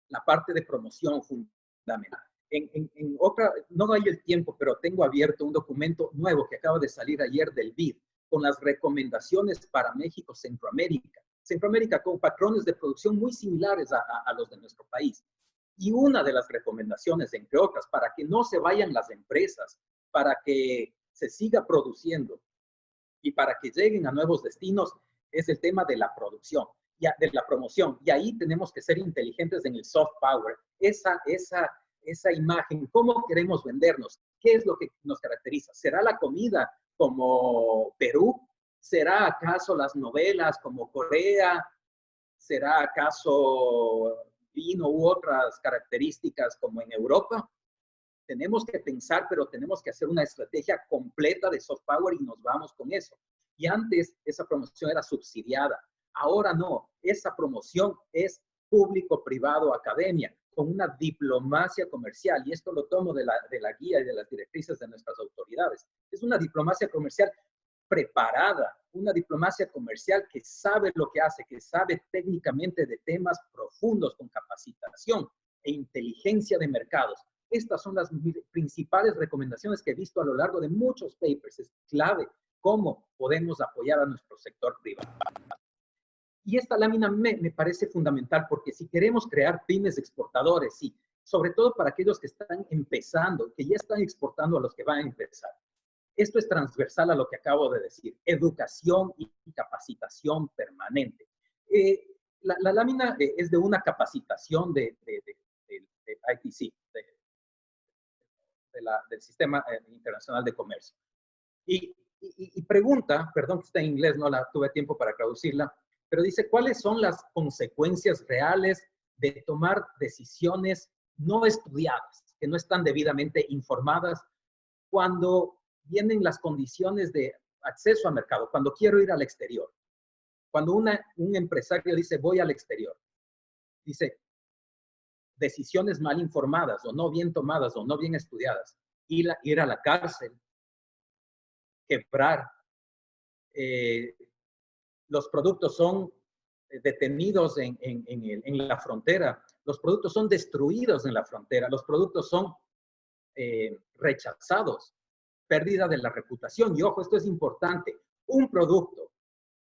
La parte de promoción fundamental. En otra, no hay el tiempo, pero tengo abierto un documento nuevo que acaba de salir ayer del BID, con las recomendaciones para México, Centroamérica. Centroamérica con patrones de producción muy similares a los de nuestro país. Y una de las recomendaciones, entre otras, para que no se vayan las empresas, para que se siga produciendo y para que lleguen a nuevos destinos, es el tema de la producción, de la promoción. Y ahí tenemos que ser inteligentes en el soft power. Esa imagen, cómo queremos vendernos, qué es lo que nos caracteriza. ¿Será la comida como Perú? ¿Será acaso las novelas como Corea? ¿Será acaso vino u otras características como en Europa? Tenemos que pensar, pero tenemos que hacer una estrategia completa de soft power y nos vamos con eso. Y antes esa promoción era subsidiada. Ahora no, esa promoción es público-privado, academia, con una diplomacia comercial. Y esto lo tomo de la guía y de las directrices de nuestras autoridades. Es una diplomacia comercial preparada, una diplomacia comercial que sabe lo que hace, que sabe técnicamente de temas profundos con capacitación e inteligencia de mercados. Estas son las principales recomendaciones que he visto a lo largo de muchos papers. Es clave cómo podemos apoyar a nuestro sector privado. Y esta lámina me parece fundamental porque si queremos crear pymes exportadores, sí, sobre todo para aquellos que están empezando, que ya están exportando a los que van a empezar. Esto es transversal a lo que acabo de decir, educación y capacitación permanente. La lámina es de una capacitación de ITC, del Sistema Internacional de Comercio. Y pregunta, perdón que está en inglés, no la tuve tiempo para traducirla, pero dice, ¿cuáles son las consecuencias reales de tomar decisiones no estudiadas, que no están debidamente informadas, cuando vienen las condiciones de acceso al mercado, cuando quiero ir al exterior? Cuando un empresario dice, voy al exterior, dice, decisiones mal informadas o no bien tomadas o no bien estudiadas, ir a la cárcel, quebrar, los productos son detenidos en la frontera, los productos son destruidos en la frontera, los productos son rechazados, pérdida de la reputación. Y ojo, esto es importante, un producto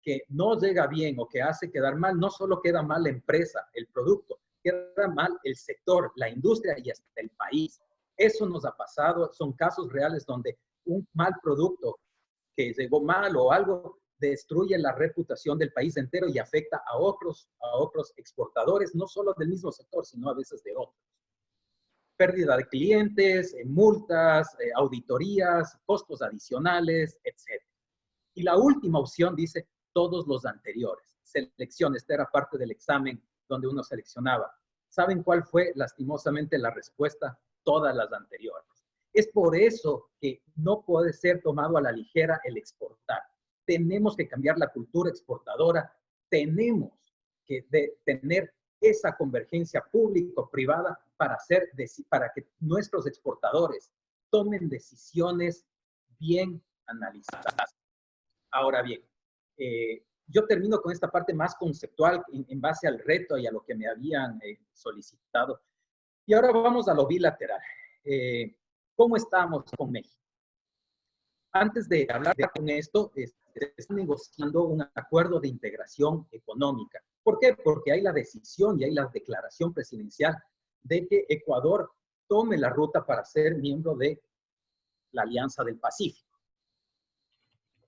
que no llega bien o que hace quedar mal, no solo queda mal la empresa, el producto, queda mal el sector, la industria y hasta el país. Eso nos ha pasado, son casos reales donde un mal producto que llegó mal o algo destruye la reputación del país entero y afecta a otros exportadores, no solo del mismo sector, sino a veces de otros. Pérdida de clientes, multas, auditorías, costos adicionales, etc. Y la última opción dice todos los anteriores. Selección, esta era parte del examen donde uno seleccionaba ¿Saben cuál fue lastimosamente la respuesta? Todas las anteriores. Es por eso que no puede ser tomado a la ligera el exportar. Tenemos que cambiar la cultura exportadora, tenemos que tener esa convergencia público-privada para que nuestros exportadores tomen decisiones bien analizadas. Ahora bien, yo termino con esta parte más conceptual en base al reto y a lo que me habían solicitado. Y ahora vamos a lo bilateral. ¿Cómo estamos con México? Antes de hablar con esto, está negociando un acuerdo de integración económica. ¿Por qué? Porque hay la decisión y hay la declaración presidencial de que Ecuador tome la ruta para ser miembro de la Alianza del Pacífico.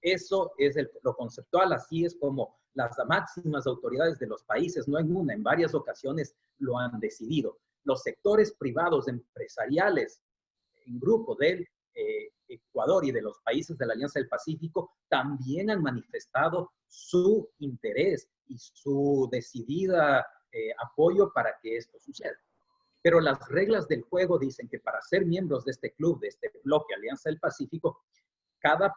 Eso es lo conceptual, así es como las máximas autoridades de los países, no en una, en varias ocasiones lo han decidido. Los sectores privados empresariales en grupo del Ecuador y de los países de la Alianza del Pacífico también han manifestado su interés y su decidida apoyo para que esto suceda. Pero las reglas del juego dicen que para ser miembros de este club, de este bloque Alianza del Pacífico, cada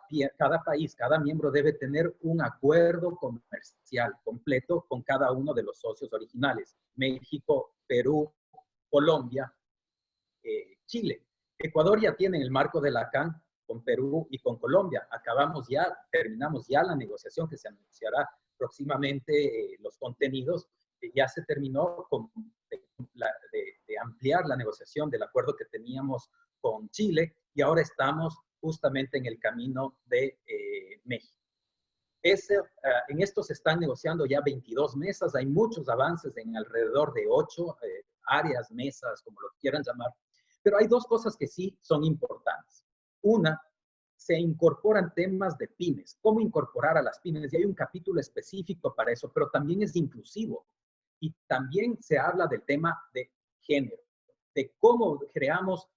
país, cada miembro debe tener un acuerdo comercial completo con cada uno de los socios originales. México, Perú, Colombia, Chile. Ecuador ya tiene el marco de la CAN con Perú y con Colombia. Terminamos ya la negociación que se anunciará próximamente, los contenidos. Ya se terminó de ampliar la negociación del acuerdo que teníamos con Chile y ahora estamos justamente en el camino de México. En esto se están negociando ya 22 mesas, hay muchos avances en alrededor de 8 áreas, mesas, como lo quieran llamar, pero hay dos cosas que sí son importantes. Una, se incorporan temas de pymes, cómo incorporar a las pymes, y hay un capítulo específico para eso, pero también es inclusivo, y también se habla del tema de género, de cómo creamos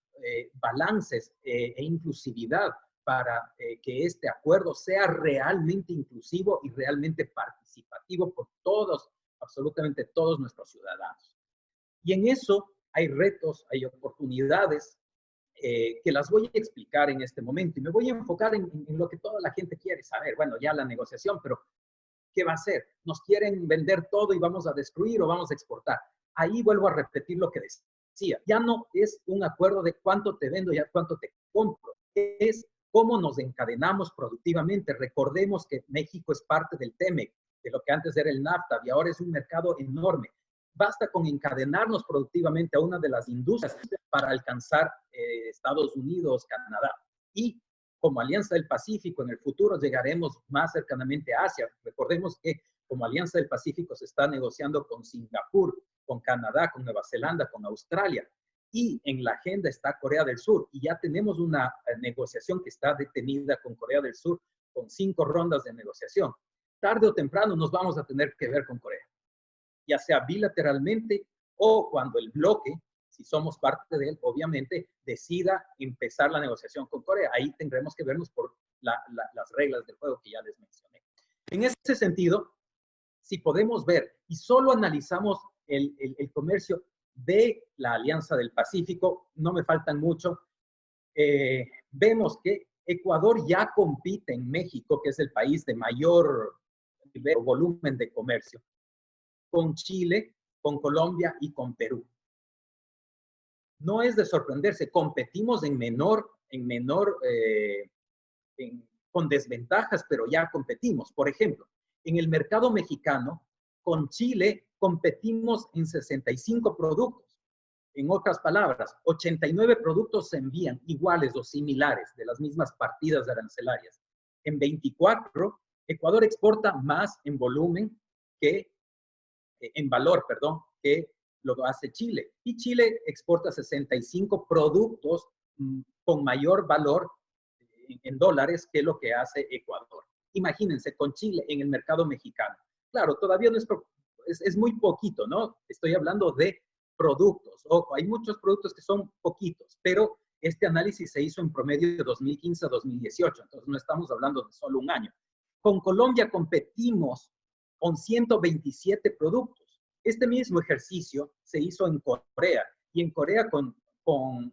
balances e inclusividad para que este acuerdo sea realmente inclusivo y realmente participativo por todos, absolutamente todos nuestros ciudadanos. Y en eso hay retos, hay oportunidades que las voy a explicar en este momento y me voy a enfocar en lo que toda la gente quiere saber. Bueno, ya la negociación, pero ¿qué va a hacer? ¿Nos quieren vender todo y vamos a destruir o vamos a exportar? Ahí vuelvo a repetir lo que decía. Ya no es un acuerdo de cuánto te vendo y cuánto te compro. Es cómo nos encadenamos productivamente. Recordemos que México es parte del TEMEC, de lo que antes era el NAFTA y ahora es un mercado enorme. Basta con encadenarnos productivamente a una de las industrias para alcanzar Estados Unidos, Canadá. Y como Alianza del Pacífico, en el futuro llegaremos más cercanamente a Asia. Recordemos que como Alianza del Pacífico se está negociando con Singapur, con Canadá, con Nueva Zelanda, con Australia. Y en la agenda está Corea del Sur. Y ya tenemos una negociación que está detenida con Corea del Sur, con 5 rondas de negociación. Tarde o temprano nos vamos a tener que ver con Corea, ya sea bilateralmente o cuando el bloque, si somos parte de él, obviamente, decida empezar la negociación con Corea. Ahí tendremos que vernos por las reglas del juego que ya les mencioné. En ese sentido, si podemos ver y solo analizamos el comercio de la Alianza del Pacífico, no me faltan mucho, vemos que Ecuador ya compite en México, que es el país de mayor volumen de comercio, con Chile, con Colombia y con Perú. No es de sorprenderse, competimos con desventajas, pero ya competimos. Por ejemplo, en el mercado mexicano, con Chile competimos en 65 productos. En otras palabras, 89 productos se envían iguales o similares de las mismas partidas arancelarias. En 24, Ecuador exporta más en volumen en valor, que lo hace Chile. Y Chile exporta 65 productos con mayor valor en dólares que lo que hace Ecuador. Imagínense, con Chile en el mercado mexicano. Claro, todavía no es muy poquito, ¿no? Estoy hablando de productos. Ojo, hay muchos productos que son poquitos, pero este análisis se hizo en promedio de 2015 a 2018, entonces no estamos hablando de solo un año. Con Colombia competimos con 127 productos Este mismo ejercicio se hizo en Corea, y en Corea con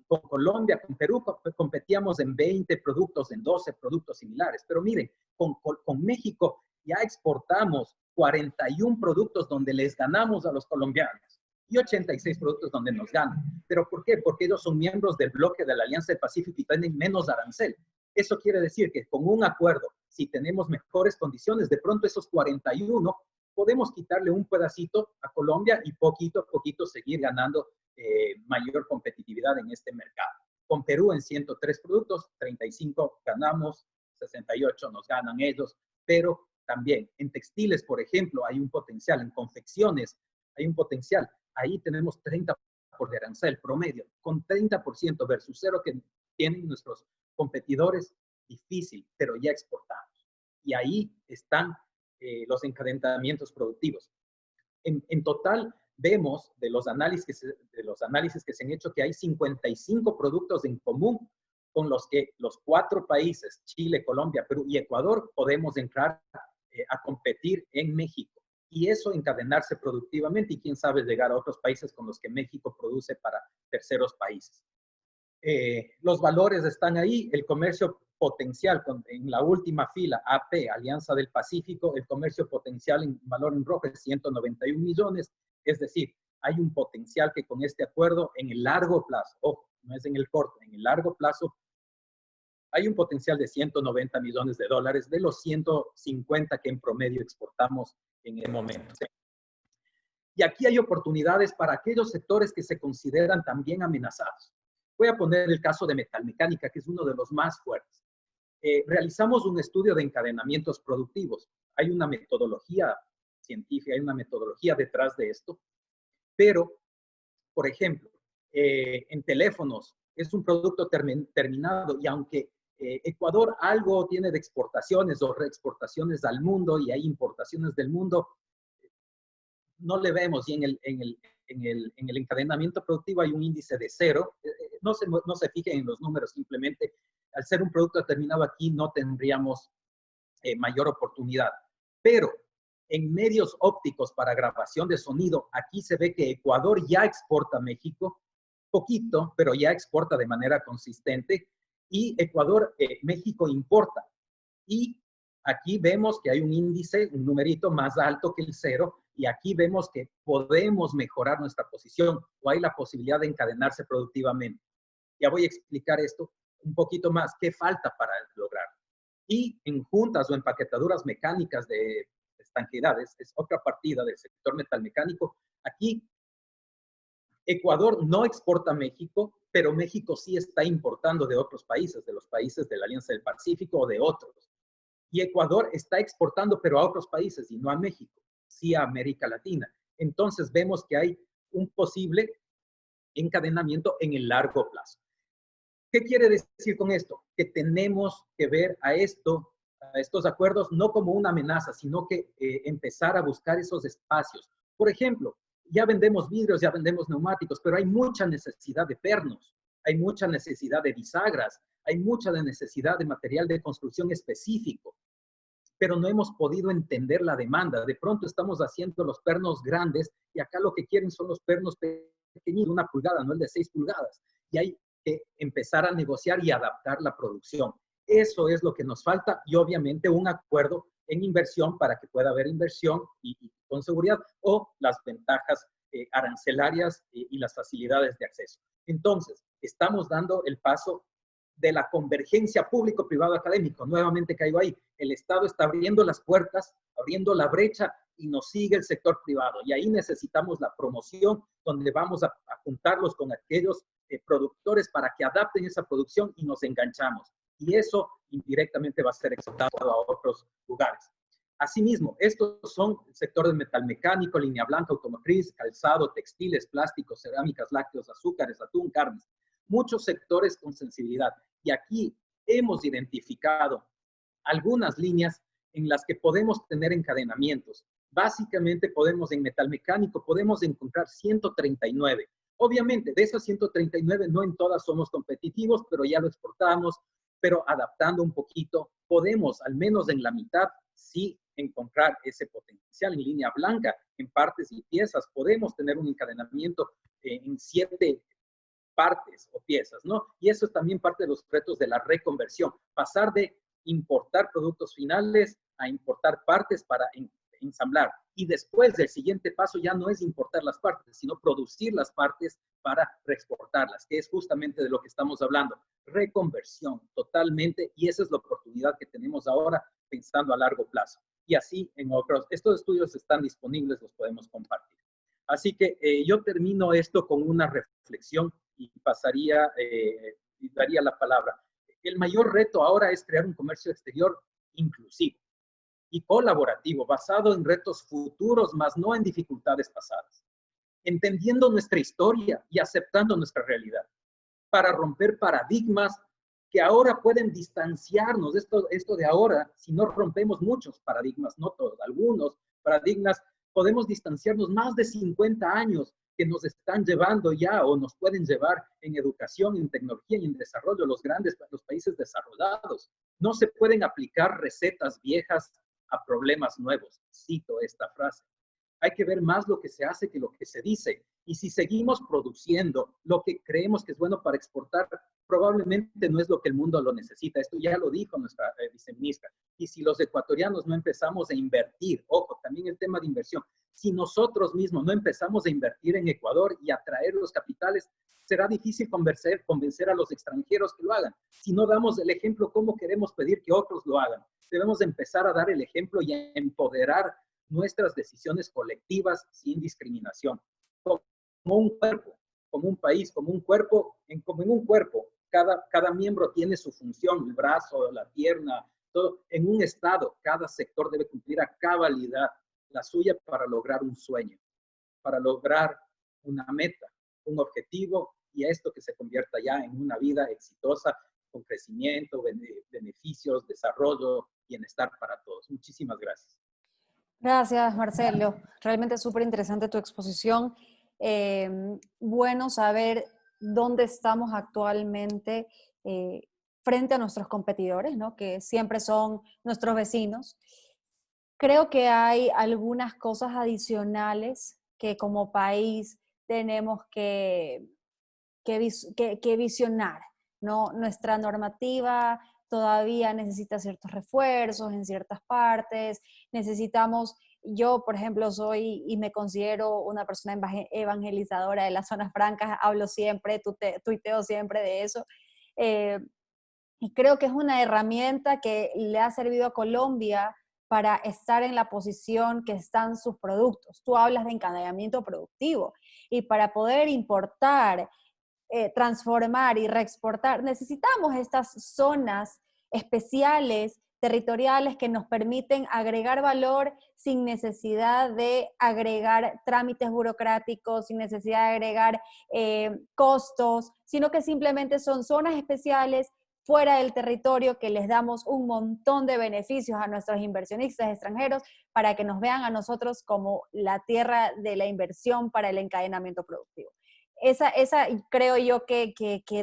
Colombia, con Perú, competíamos en 20 productos, en 12 productos similares. Pero miren, con México ya exportamos 41 productos donde les ganamos a los colombianos y 86 productos donde nos ganan. ¿Pero por qué? Porque ellos son miembros del bloque de la Alianza del Pacífico y tienen menos arancel. Eso quiere decir que con un acuerdo, si tenemos mejores condiciones, de pronto esos 41 podemos quitarle un pedacito a Colombia y poquito a poquito seguir ganando mayor competitividad en este mercado. Con Perú en 103 productos, 35 ganamos, 68 nos ganan ellos, pero también en textiles, por ejemplo, hay un potencial, en confecciones hay un potencial. Ahí tenemos 30% de arancel promedio, con 30% versus 0 que tienen nuestros competidores, difícil, pero ya exportamos. Y ahí están los encadenamientos productivos. En total, vemos de los análisis que se han hecho que hay 55 productos en común con los que los 4 países, Chile, Colombia, Perú y Ecuador, podemos entrar a competir en México. Y eso encadenarse productivamente y quién sabe llegar a otros países con los que México produce para terceros países. Los valores están ahí, el comercio potencial en la última fila, AP, Alianza del Pacífico, el comercio potencial en valor en rojo es 191 millones, es decir, hay un potencial que con este acuerdo en el largo plazo, ojo, no es en el corto, en el largo plazo, hay un potencial de 190 millones de dólares de los 150 que en promedio exportamos en el momento. Y aquí hay oportunidades para aquellos sectores que se consideran también amenazados. Voy a poner el caso de metalmecánica, que es uno de los más fuertes. Realizamos un estudio de encadenamientos productivos. Hay una metodología científica, hay una metodología detrás de esto, pero, por ejemplo, en teléfonos es un producto terminado y aunque Ecuador algo tiene de exportaciones o reexportaciones al mundo y hay importaciones del mundo, no le vemos y en el encadenamiento productivo hay un índice de 0. No se fijen en los números, simplemente al ser un producto terminado aquí no tendríamos mayor oportunidad. Pero en medios ópticos para grabación de sonido, aquí se ve que Ecuador ya exporta a México, poquito, pero ya exporta de manera consistente, y México importa. Y aquí vemos que hay un índice, un numerito más alto que el 0, y aquí vemos que podemos mejorar nuestra posición o hay la posibilidad de encadenarse productivamente. Ya voy a explicar esto un poquito más, qué falta para lograrlo. Y en juntas o empaquetaduras mecánicas de estanqueidades, es otra partida del sector metalmecánico. Aquí Ecuador no exporta a México, pero México sí está importando de otros países, de los países de la Alianza del Pacífico o de otros. Y Ecuador está exportando, pero a otros países y no a México, sí a América Latina. Entonces vemos que hay un posible encadenamiento en el largo plazo. ¿Qué quiere decir con esto? Que tenemos que ver a estos acuerdos no como una amenaza, sino que empezar a buscar esos espacios. Por ejemplo, ya vendemos vidrios, ya vendemos neumáticos, pero hay mucha necesidad de pernos, hay mucha necesidad de bisagras, hay mucha necesidad de material de construcción específico, pero no hemos podido entender la demanda. De pronto estamos haciendo los pernos grandes y acá lo que quieren son los pernos pequeñitos, 1 pulgada, no el de 6 pulgadas. Y hay que empezar a negociar y adaptar la producción. Eso es lo que nos falta y obviamente un acuerdo en inversión para que pueda haber inversión y con seguridad o las ventajas arancelarias y las facilidades de acceso. Entonces, estamos dando el paso de la convergencia público-privado-académico. Nuevamente caigo ahí. El Estado está abriendo las puertas, abriendo la brecha y nos sigue el sector privado. Y ahí necesitamos la promoción, donde vamos a juntarlos con aquellos productores para que adapten esa producción y nos enganchamos. Y eso indirectamente va a ser exportado a otros lugares. Asimismo, estos son el sector del metalmecánico, línea blanca, automotriz, calzado, textiles, plásticos, cerámicas, lácteos, azúcares, atún, carnes. Muchos sectores con sensibilidad. Y aquí hemos identificado algunas líneas en las que podemos tener encadenamientos. Básicamente podemos en metalmecánico, podemos encontrar 139. Obviamente, de esas 139 no en todas somos competitivos, pero ya lo exportamos, pero adaptando un poquito, podemos, al menos en la mitad, sí encontrar ese potencial en línea blanca, en partes y piezas. Podemos tener un encadenamiento en 7 partes o piezas, ¿no? Y eso es también parte de los retos de la reconversión, pasar de importar productos finales a importar partes para ensamblar. Y después del siguiente paso ya no es importar las partes, sino producir las partes para reexportarlas, que es justamente de lo que estamos hablando. Reconversión totalmente, y esa es la oportunidad que tenemos ahora pensando a largo plazo. Y así en otros, estos estudios están disponibles, los podemos compartir. Así que yo termino esto con una reflexión y pasaría, y daría la palabra. El mayor reto ahora es crear un comercio exterior inclusivo y colaborativo, basado en retos futuros, más no en dificultades pasadas, entendiendo nuestra historia y aceptando nuestra realidad, para romper paradigmas que ahora pueden distanciarnos. Esto de ahora, si no rompemos muchos paradigmas, no todos, algunos paradigmas, podemos distanciarnos más de 50 años que nos están llevando ya o nos pueden llevar en educación, en tecnología y en desarrollo los países desarrollados. No se pueden aplicar recetas viejas a problemas nuevos. Cito esta frase. Hay que ver más lo que se hace que lo que se dice. Y si seguimos produciendo lo que creemos que es bueno para exportar, probablemente no es lo que el mundo lo necesita. Esto ya lo dijo nuestra viceministra. Y si los ecuatorianos no empezamos a invertir, ojo, también el tema de inversión, si nosotros mismos no empezamos a invertir en Ecuador y atraer los capitales, será difícil convencer a los extranjeros que lo hagan. Si no damos el ejemplo, ¿cómo queremos pedir que otros lo hagan? Debemos empezar a dar el ejemplo y a empoderar nuestras decisiones colectivas sin discriminación. Como un cuerpo, como un país, como un cuerpo, como en un cuerpo, cada miembro tiene su función, el brazo, la pierna, todo. En un estado, cada sector debe cumplir a cabalidad la suya para lograr un sueño, para lograr una meta, un objetivo, y esto que se convierta ya en una vida exitosa, con crecimiento, beneficios, desarrollo, bienestar para todos. Muchísimas gracias. Gracias, Marcelo. Realmente es súper interesante tu exposición. Bueno saber dónde estamos actualmente frente a nuestros competidores, ¿no? Que siempre son nuestros vecinos. Creo que hay algunas cosas adicionales que como país tenemos que visionar, ¿no? Nuestra normativa todavía necesita ciertos refuerzos en ciertas partes, necesitamos, yo por ejemplo soy y me considero una persona evangelizadora de las zonas francas, hablo siempre, tuiteo siempre de eso, y creo que es una herramienta que le ha servido a Colombia para estar en la posición que están sus productos. Tú hablas de encadenamiento productivo y para poder importar, transformar y reexportar, necesitamos estas zonas especiales, territoriales, que nos permiten agregar valor sin necesidad de agregar trámites burocráticos, sin necesidad de agregar costos, sino que simplemente son zonas especiales fuera del territorio que les damos un montón de beneficios a nuestros inversionistas extranjeros para que nos vean a nosotros como la tierra de la inversión para el encadenamiento productivo. Esa creo yo que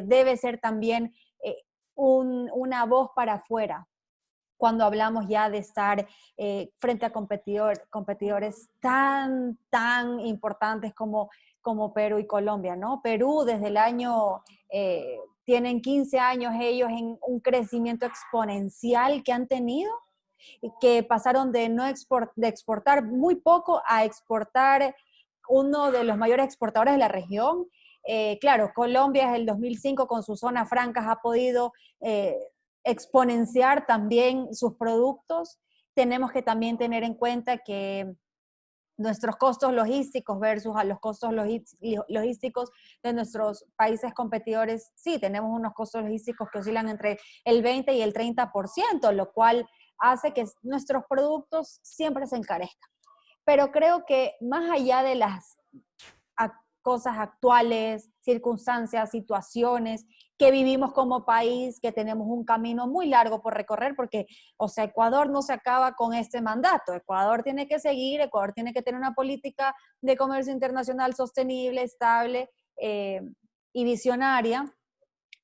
debe ser también una voz para afuera cuando hablamos ya de estar frente a competidores tan importantes como Perú y Colombia, ¿no? Perú desde el año, tienen 15 años ellos en un crecimiento exponencial que han tenido, que pasaron de exportar muy poco a exportar uno de los mayores exportadores de la región. Claro, Colombia desde el 2005 con sus zonas francas ha podido exponenciar también sus productos. Tenemos que también tener en cuenta que nuestros costos logísticos versus a los costos logísticos de nuestros países competidores, sí, tenemos unos costos logísticos que oscilan entre el 20 y el 30%, lo cual hace que nuestros productos siempre se encarezcan. Pero creo que más allá de las cosas actuales, circunstancias, situaciones que vivimos como país, que tenemos un camino muy largo por recorrer, porque, o sea, Ecuador no se acaba con este mandato. Ecuador tiene que seguir, Ecuador tiene que tener una política de comercio internacional sostenible, estable y visionaria.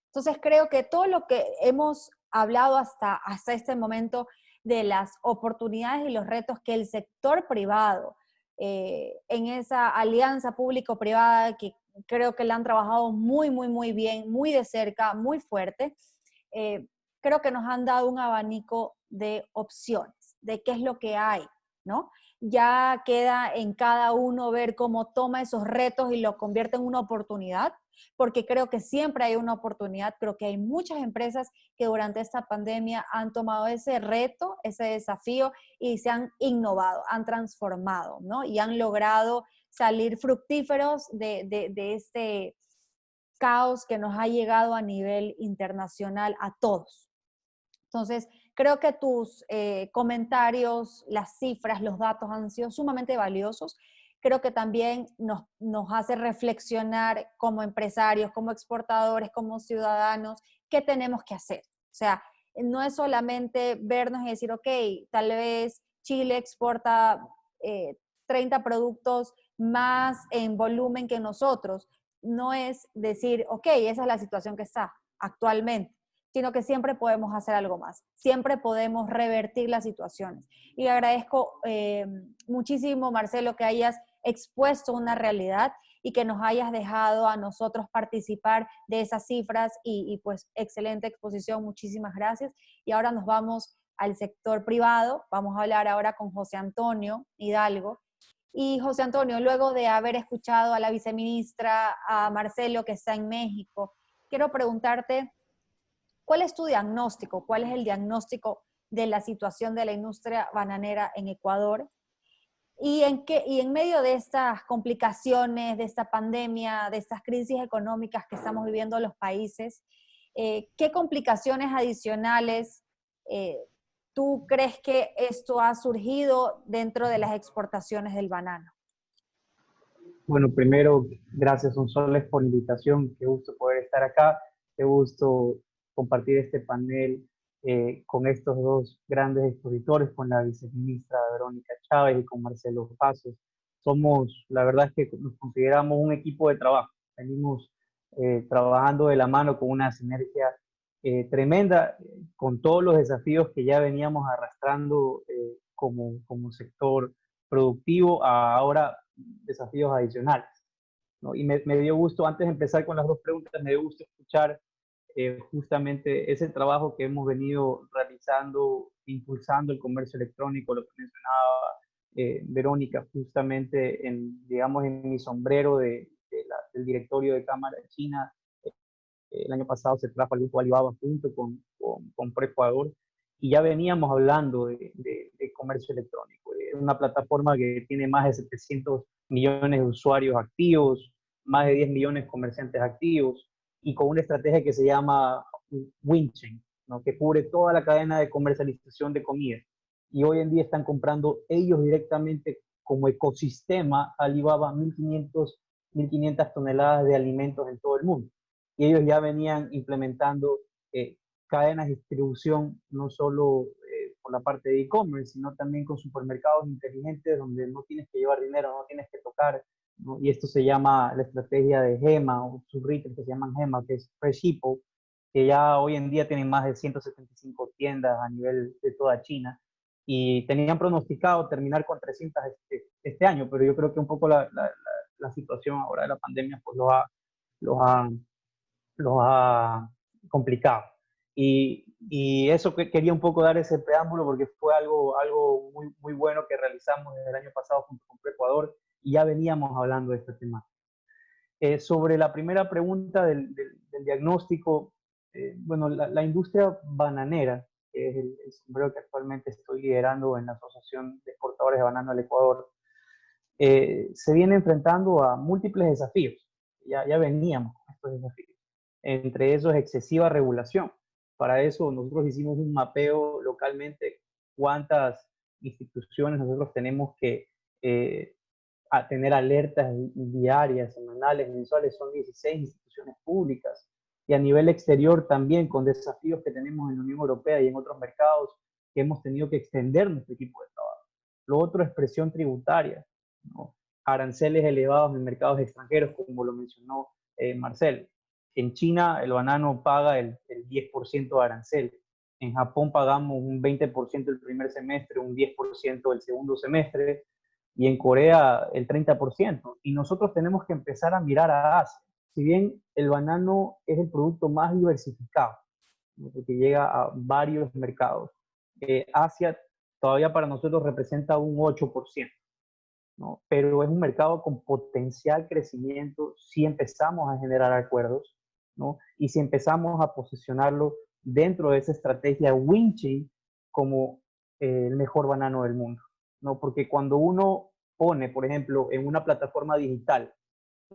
Entonces creo que todo lo que hemos hablado hasta este momento de las oportunidades y los retos que el sector privado, en esa alianza público-privada que creo que la han trabajado muy, muy, muy bien, muy de cerca, muy fuerte, creo que nos han dado un abanico de opciones, de qué es lo que hay, ¿no? Ya queda en cada uno ver cómo toma esos retos y lo convierte en una oportunidad, porque creo que siempre hay una oportunidad. Creo que hay muchas empresas que durante esta pandemia han tomado ese reto, ese desafío y se han innovado, han transformado, ¿no? Y han logrado salir fructíferos de este caos que nos ha llegado a nivel internacional a todos. Entonces, creo que tus comentarios, las cifras, los datos han sido sumamente valiosos. Creo que también nos hace reflexionar como empresarios, como exportadores, como ciudadanos, qué tenemos que hacer. O sea, no es solamente vernos y decir, ok, tal vez Chile exporta 30 productos más en volumen que nosotros. No es decir, ok, esa es la situación que está actualmente, sino que siempre podemos hacer algo más, siempre podemos revertir las situaciones. Y agradezco muchísimo, Marcelo, que hayas expuesto una realidad y que nos hayas dejado a nosotros participar de esas cifras y pues excelente exposición, muchísimas gracias. Y ahora nos vamos al sector privado, vamos a hablar ahora con José Antonio Hidalgo. Y José Antonio, luego de haber escuchado a la viceministra, a Marcelo que está en México, quiero preguntarte, ¿cuál es tu diagnóstico? ¿Cuál es el diagnóstico de la situación de la industria bananera en Ecuador? Y en medio de estas complicaciones, de esta pandemia, de estas crisis económicas que estamos viviendo los países, ¿qué complicaciones adicionales tú crees que esto ha surgido dentro de las exportaciones del banano? Bueno, primero, gracias Sonsoles por la invitación. Qué gusto poder estar acá. Qué gusto compartir este panel con estos dos grandes expositores, con la viceministra Verónica Chávez y con Marcelo Pasos. Somos, la verdad es que nos consideramos un equipo de trabajo. Venimos trabajando de la mano con una sinergia tremenda, con todos los desafíos que ya veníamos arrastrando como sector productivo, a ahora desafíos adicionales, ¿no? Y me dio gusto, antes de empezar con las dos preguntas, me dio gusto escuchar justamente ese trabajo que hemos venido realizando, impulsando el comercio electrónico, lo que mencionaba Verónica, justamente digamos, en mi sombrero del directorio de Cámara de China. El año pasado se trajo al grupo Alibaba junto con ProEcuador y ya veníamos hablando de comercio electrónico. Es una plataforma que tiene más de 700 millones de usuarios activos, más de 10 millones de comerciantes activos y con una estrategia que se llama Winchain, ¿no? Que cubre toda la cadena de comercialización de comida. Y hoy en día están comprando ellos directamente como ecosistema Alibaba 1.500 toneladas de alimentos en todo el mundo. Y ellos ya venían implementando cadenas de distribución, no solo por la parte de e-commerce, sino también con supermercados inteligentes donde no tienes que llevar dinero, no tienes que tocar, ¿no? Y esto se llama la estrategia de GEMA o subretail que se llaman GEMA, que es Fresh Hippo, que ya hoy en día tienen más de 175 tiendas a nivel de toda China y tenían pronosticado terminar con 300 este año, pero yo creo que un poco la situación ahora de la pandemia pues los ha complicado. Y eso que quería un poco dar ese preámbulo porque fue algo muy, muy bueno que realizamos desde el año pasado junto con Ecuador y ya veníamos hablando de este tema. Sobre la primera pregunta del diagnóstico, bueno, la industria bananera, que es el sombrero que actualmente estoy liderando en la Asociación de Exportadores de Banano del Ecuador, se viene enfrentando a múltiples desafíos. Ya veníamos a estos desafíos. Entre esos, excesiva regulación. Para eso nosotros hicimos un mapeo localmente, cuántas instituciones nosotros tenemos que tener alertas diarias, semanales, mensuales. Son 16 instituciones públicas. Y a nivel exterior también, con desafíos que tenemos en la Unión Europea y en otros mercados, que hemos tenido que extender nuestro equipo de trabajo. Lo otro es presión tributaria, ¿no? Aranceles elevados en mercados extranjeros, como lo mencionó Marcel. En China el banano paga el 10% de arancel. En Japón pagamos un 20% el primer semestre, un 10% el segundo semestre, y en Corea el 30%. Y nosotros tenemos que empezar a mirar a Asia. Si bien el banano es el producto más diversificado, ¿no? Porque llega a varios mercados, Asia todavía para nosotros representa un 8%, ¿no? Pero es un mercado con potencial crecimiento si empezamos a generar acuerdos, ¿no? Y si empezamos a posicionarlo dentro de esa estrategia Winchi como el mejor banano del mundo, ¿no? Porque cuando uno pone, por ejemplo, en una plataforma digital,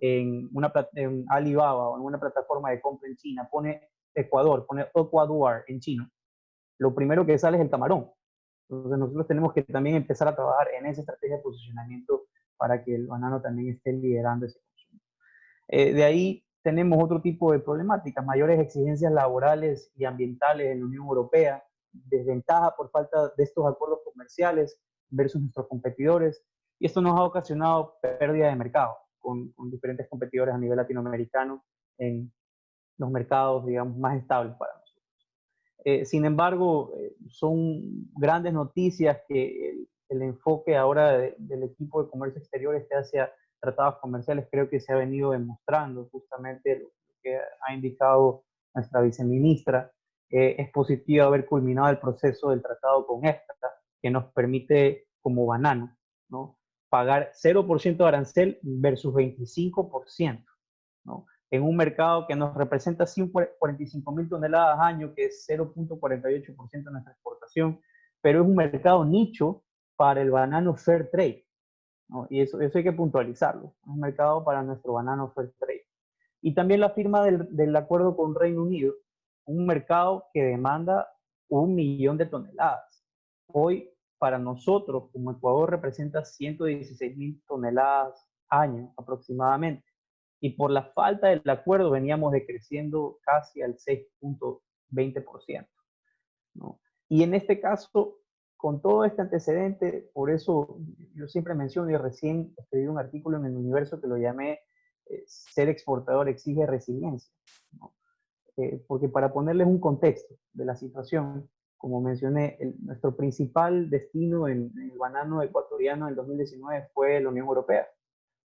en Alibaba o en una plataforma de compra en China, pone Ecuador, pone Ecuador en chino, lo primero que sale es el camarón. Entonces nosotros tenemos que también empezar a trabajar en esa estrategia de posicionamiento para que el banano también esté liderando ese consumo. De ahí tenemos otro tipo de problemáticas, mayores exigencias laborales y ambientales en la Unión Europea, desventaja por falta de estos acuerdos comerciales versus nuestros competidores, y esto nos ha ocasionado pérdida de mercado con diferentes competidores a nivel latinoamericano en los mercados, digamos, más estables para nosotros. Sin embargo, son grandes noticias que el enfoque ahora del equipo de comercio exterior esté hacia tratados comerciales. Creo que se ha venido demostrando justamente lo que ha indicado nuestra viceministra. Es positivo haber culminado el proceso del tratado con EFTA, que nos permite, como banano, ¿no?, pagar 0% de arancel versus 25%, ¿no?, en un mercado que nos representa 45.000 toneladas año, que es 0.48% de nuestra exportación, pero es un mercado nicho para el banano fair trade, ¿no? Y eso hay que puntualizarlo, es un mercado para nuestro banano fair trade. Y también la firma del acuerdo con Reino Unido, un mercado que demanda 1 millón de toneladas. Hoy, para nosotros, como Ecuador, representa 116.000 toneladas año aproximadamente. Y por la falta del acuerdo veníamos decreciendo casi al 6.20%, ¿no? Y en este caso, con todo este antecedente, por eso yo siempre menciono, y recién escribí un artículo en El Universo que lo llamé ser exportador exige resiliencia, ¿no? Porque para ponerles un contexto de la situación, como mencioné, nuestro principal destino en el banano ecuatoriano en 2019 fue la Unión Europea,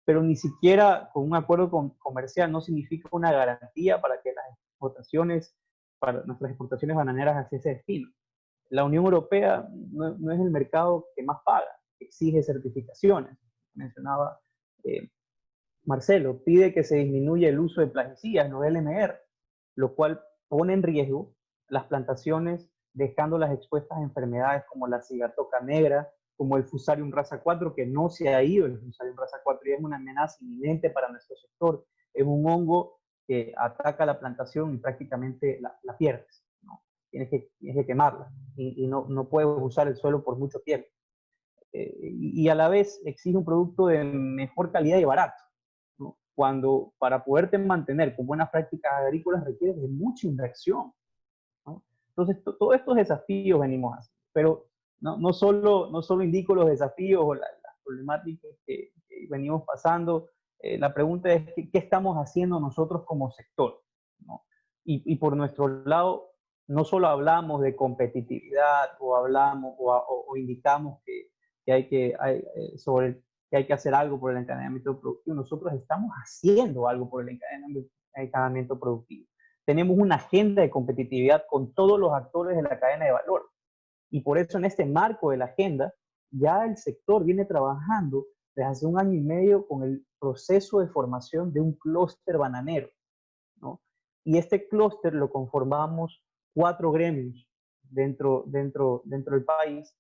pero ni siquiera con un acuerdo comercial no significa una garantía para que para nuestras exportaciones bananeras hacia ese destino. La Unión Europea no es el mercado que más paga, exige certificaciones. Mencionaba Marcelo, pide que se disminuya el uso de plaguicidas, los LMR, lo cual pone en riesgo las plantaciones, dejándolas expuestas a enfermedades como la cigatoca negra, como el Fusarium raza 4, que no se ha ido el Fusarium raza 4 y es una amenaza inminente para nuestro sector. Es un hongo que ataca la plantación y prácticamente la pierdes, ¿no? Tienes que quemarla y no puedes usar el suelo por mucho tiempo. Y a la vez exige un producto de mejor calidad y barato, ¿no?, cuando para poderte mantener con buenas prácticas agrícolas requieres de mucha inversión, ¿no? Entonces, todos estos desafíos venimos así, pero no solo indico los desafíos o las problemáticas que venimos pasando. La pregunta es ¿qué estamos haciendo nosotros como sector, ¿no? Y por nuestro lado, no solo hablamos de competitividad o hablamos o indicamos que hay que hacer algo por el encadenamiento productivo. Nosotros estamos haciendo algo por el encadenamiento productivo. Tenemos una agenda de competitividad con todos los actores de la cadena de valor. Y por eso en este marco de la agenda, ya el sector viene trabajando desde hace 1 año y medio con el proceso de formación de un clúster bananero, ¿no? Y este clúster lo conformamos 4 gremios dentro del país.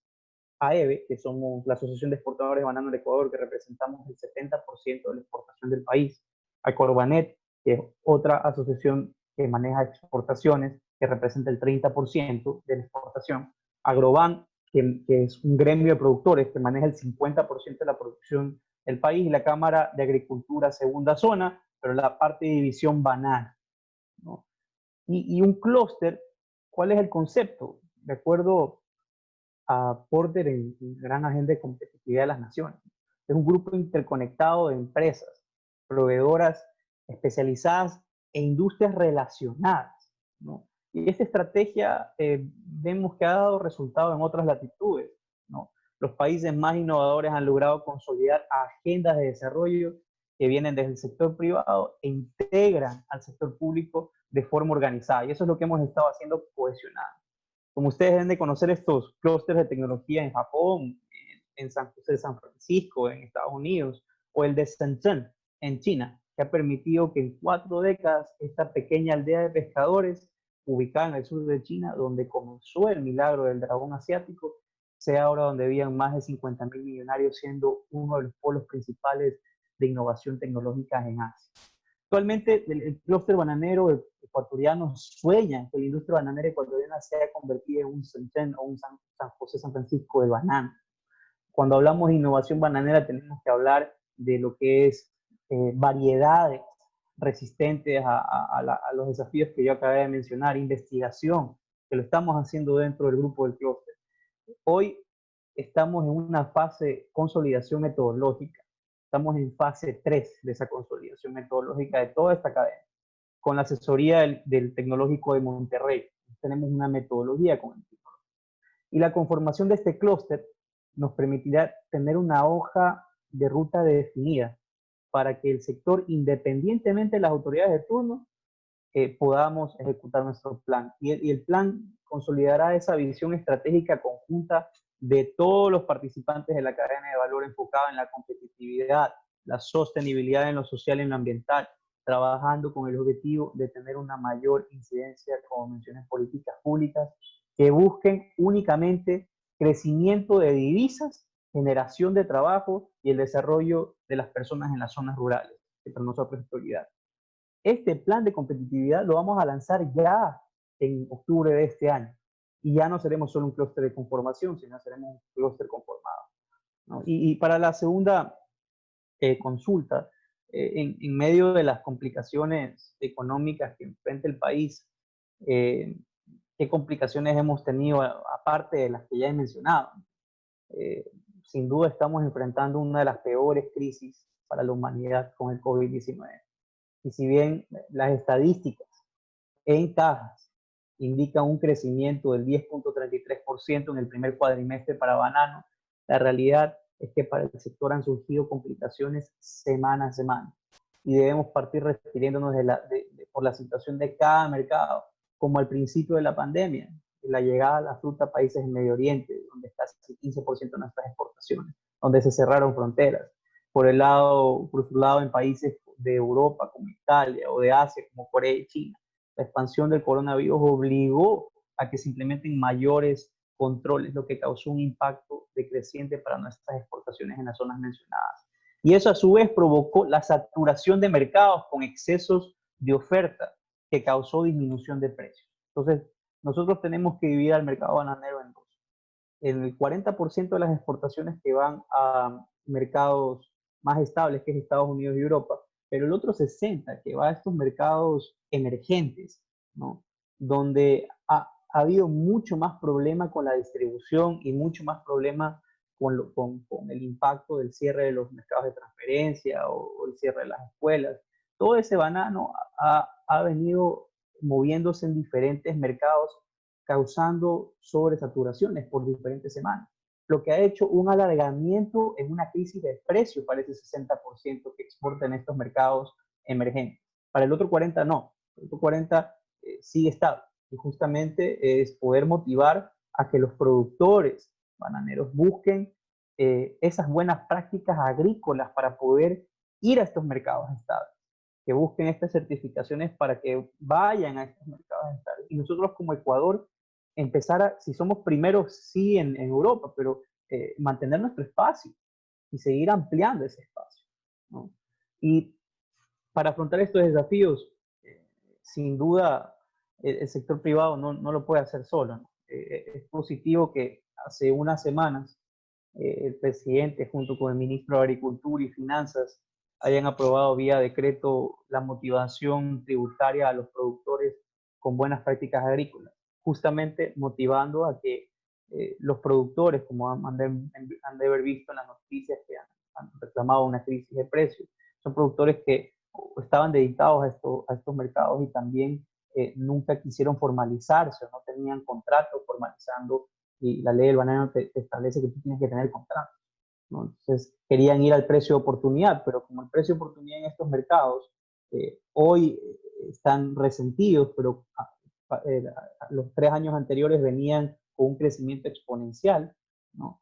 AEBE, que somos la Asociación de Exportadores de Banano del Ecuador, que representamos el 70% de la exportación del país. Acorbanet, que es otra asociación que maneja exportaciones, que representa el 30% de la exportación. Agroban, que es un gremio de productores que maneja el 50% de la producción del país. Y la Cámara de Agricultura Segunda Zona, pero la parte de división banana, ¿no? Y un clúster, ¿cuál es el concepto? De acuerdo a Porter en Gran Agenda de Competitividad de las Naciones. Es un grupo interconectado de empresas, proveedoras especializadas e industrias relacionadas, ¿no? Y esta estrategia vemos que ha dado resultado en otras latitudes, ¿no? Los países más innovadores han logrado consolidar agendas de desarrollo que vienen desde el sector privado e integran al sector público de forma organizada. Y eso es lo que hemos estado haciendo cohesionado. Como ustedes deben de conocer estos clústeres de tecnología en Japón, en San José de San Francisco, en Estados Unidos, o el de Shenzhen, en China, que ha permitido que en 4 décadas esta pequeña aldea de pescadores, ubicada en el sur de China, donde comenzó el milagro del dragón asiático, sea ahora donde vivan más de 50.000 millonarios, siendo uno de los polos principales de innovación tecnológica en Asia. Actualmente, el clúster bananero ecuatoriano sueña que la industria bananera ecuatoriana sea convertida en un Shenzhen o un San José, San Francisco de banano. Cuando hablamos de innovación bananera, tenemos que hablar de lo que es variedades resistentes a los desafíos que yo acabé de mencionar, investigación, que lo estamos haciendo dentro del grupo del clúster. Hoy estamos en una fase de consolidación metodológica. Estamos en fase 3 de esa consolidación metodológica de toda esta cadena, con la asesoría del Tecnológico de Monterrey. Tenemos una metodología con el tecnológico. Y la conformación de este clúster nos permitirá tener una hoja de ruta definida para que el sector, independientemente de las autoridades de turno, podamos ejecutar nuestro plan. Y el plan consolidará esa visión estratégica conjunta de todos los participantes de la cadena de valor enfocada en la competitividad, la sostenibilidad en lo social y en lo ambiental, trabajando con el objetivo de tener una mayor incidencia, como mencioné, en políticas públicas que busquen únicamente crecimiento de divisas, generación de trabajo y el desarrollo de las personas en las zonas rurales, que para nosotros es prioridad. Este plan de competitividad lo vamos a lanzar ya en octubre de este año. Y ya no seremos solo un clúster de conformación, sino seremos un clúster conformado, ¿no? Y para la segunda consulta, en medio de las complicaciones económicas que enfrenta el país, ¿qué complicaciones hemos tenido aparte de las que ya he mencionado? Sin duda estamos enfrentando una de las peores crisis para la humanidad con el COVID-19. Y si bien las estadísticas en cajas indican un crecimiento del 10.33% en el primer cuatrimestre para banano, la realidad es que para el sector han surgido complicaciones semana a semana. Y debemos partir refiriéndonos por la situación de cada mercado, como al principio de la pandemia, la llegada de la fruta a países en Medio Oriente, donde está casi 15% de nuestras exportaciones, donde se cerraron fronteras. Por su lado, en países de Europa como Italia o de Asia como Corea y China, la expansión del coronavirus obligó a que se implementen mayores controles, lo que causó un impacto decreciente para nuestras exportaciones en las zonas mencionadas. Y eso a su vez provocó la saturación de mercados con excesos de oferta que causó disminución de precios. Entonces, nosotros tenemos que dividir al mercado bananero en dos. El 40% de las exportaciones que van a mercados más estables, que es Estados Unidos y Europa, pero el otro 60% que va a estos mercados emergentes, ¿no? Donde ha habido mucho más problema con la distribución y mucho más problema con el impacto del cierre de los mercados de transferencia o el cierre de las escuelas. Todo ese banano ha venido moviéndose en diferentes mercados, causando sobresaturaciones por diferentes semanas, lo que ha hecho un alargamiento en una crisis de precios para ese 60% que exporta en estos mercados emergentes. Para el otro 40% no, el otro 40% sigue estable, y justamente es poder motivar a que los productores bananeros busquen esas buenas prácticas agrícolas para poder ir a estos mercados estables, que busquen estas certificaciones para que vayan a estos mercados estables. Y nosotros como Ecuador empezar si somos primeros sí en Europa, pero mantener nuestro espacio y seguir ampliando ese espacio, ¿no? Y para afrontar estos desafíos, sin duda el sector privado no lo puede hacer solo, ¿no? Es positivo que hace unas semanas el presidente junto con el ministro de Agricultura y Finanzas hayan aprobado vía decreto la motivación tributaria a los productores con buenas prácticas agrícolas, justamente motivando a que los productores, como han de haber visto en las noticias que han reclamado una crisis de precios, son productores que estaban dedicados a estos mercados y también nunca quisieron formalizarse o no tenían contrato formalizando, y la ley del banano te establece que tú tienes que tener contrato, ¿no? Entonces querían ir al precio de oportunidad, pero como el precio de oportunidad en estos mercados hoy están resentidos, pero los 3 años anteriores venían con un crecimiento exponencial, ¿no?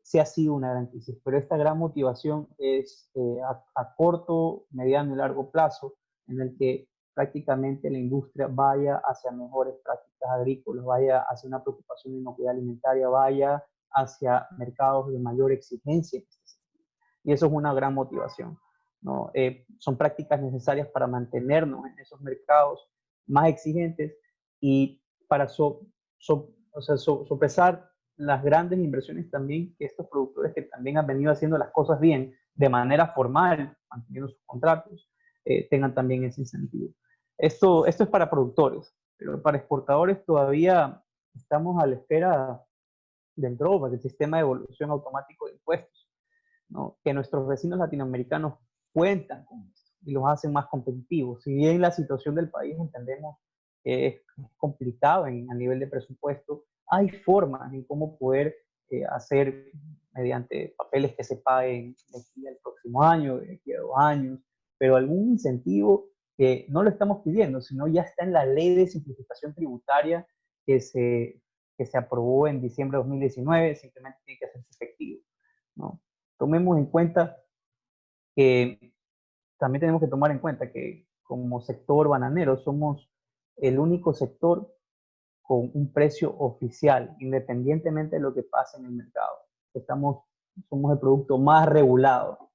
Sí ha sido una gran crisis, pero esta gran motivación es a corto, mediano y largo plazo, en el que prácticamente la industria vaya hacia mejores prácticas agrícolas, vaya hacia una preocupación de inocuidad alimentaria, vaya hacia mercados de mayor exigencia. Y eso es una gran motivación, ¿no? Son prácticas necesarias para mantenernos en esos mercados más exigentes y para sopesar las grandes inversiones también que estos productores que también han venido haciendo las cosas bien de manera formal, manteniendo sus contratos, tengan también ese incentivo. Esto es para productores, pero para exportadores todavía estamos a la espera del DROP, del sistema de evolución automático de impuestos, ¿no? Que nuestros vecinos latinoamericanos cuentan con esto y los hacen más competitivos. Si bien la situación del país entendemos que es complicado a nivel de presupuesto, hay formas en cómo poder hacer mediante papeles que se paguen de aquí al próximo año, de aquí a 2 años, pero algún incentivo que no lo estamos pidiendo, sino ya está en la ley de simplificación tributaria que se aprobó en diciembre de 2019, simplemente tiene que hacerse efectivo, ¿no? Tomemos en cuenta que también tenemos que tomar en cuenta que como sector bananero somos el único sector con un precio oficial, independientemente de lo que pase en el mercado. Somos el producto más regulado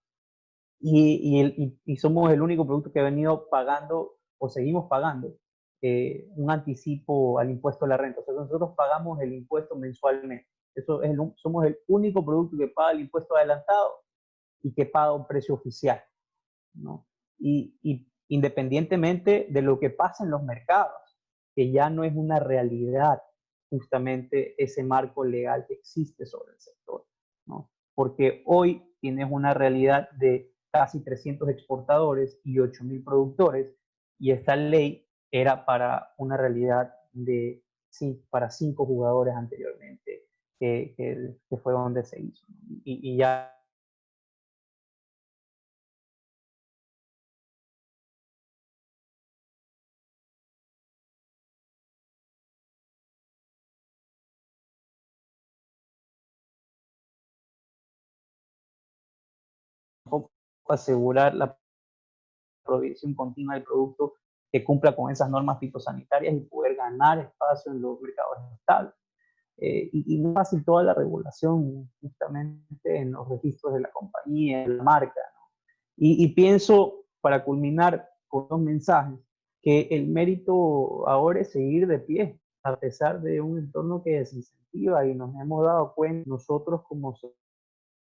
y somos el único producto que ha venido pagando o seguimos pagando un anticipo al impuesto a la renta. O sea, nosotros pagamos el impuesto mensualmente. Somos el único producto que paga el impuesto adelantado y que paga un precio oficial, ¿no? Y independientemente de lo que pasa en los mercados, que ya no es una realidad justamente ese marco legal que existe sobre el sector, ¿no? Porque hoy tienes una realidad de casi 300 exportadores y 8.000 productores, y esta ley era para una realidad de, sí, para 5 jugadores anteriormente, que fue donde se hizo, ¿no? Y ya asegurar la provisión continua del producto que cumpla con esas normas fitosanitarias y poder ganar espacio en los mercados estables. Y no es fácil toda la regulación justamente en los registros de la compañía, en la marca, ¿no? Y pienso, para culminar con 2 mensajes, que el mérito ahora es seguir de pie, a pesar de un entorno que desincentiva, y nos hemos dado cuenta nosotros como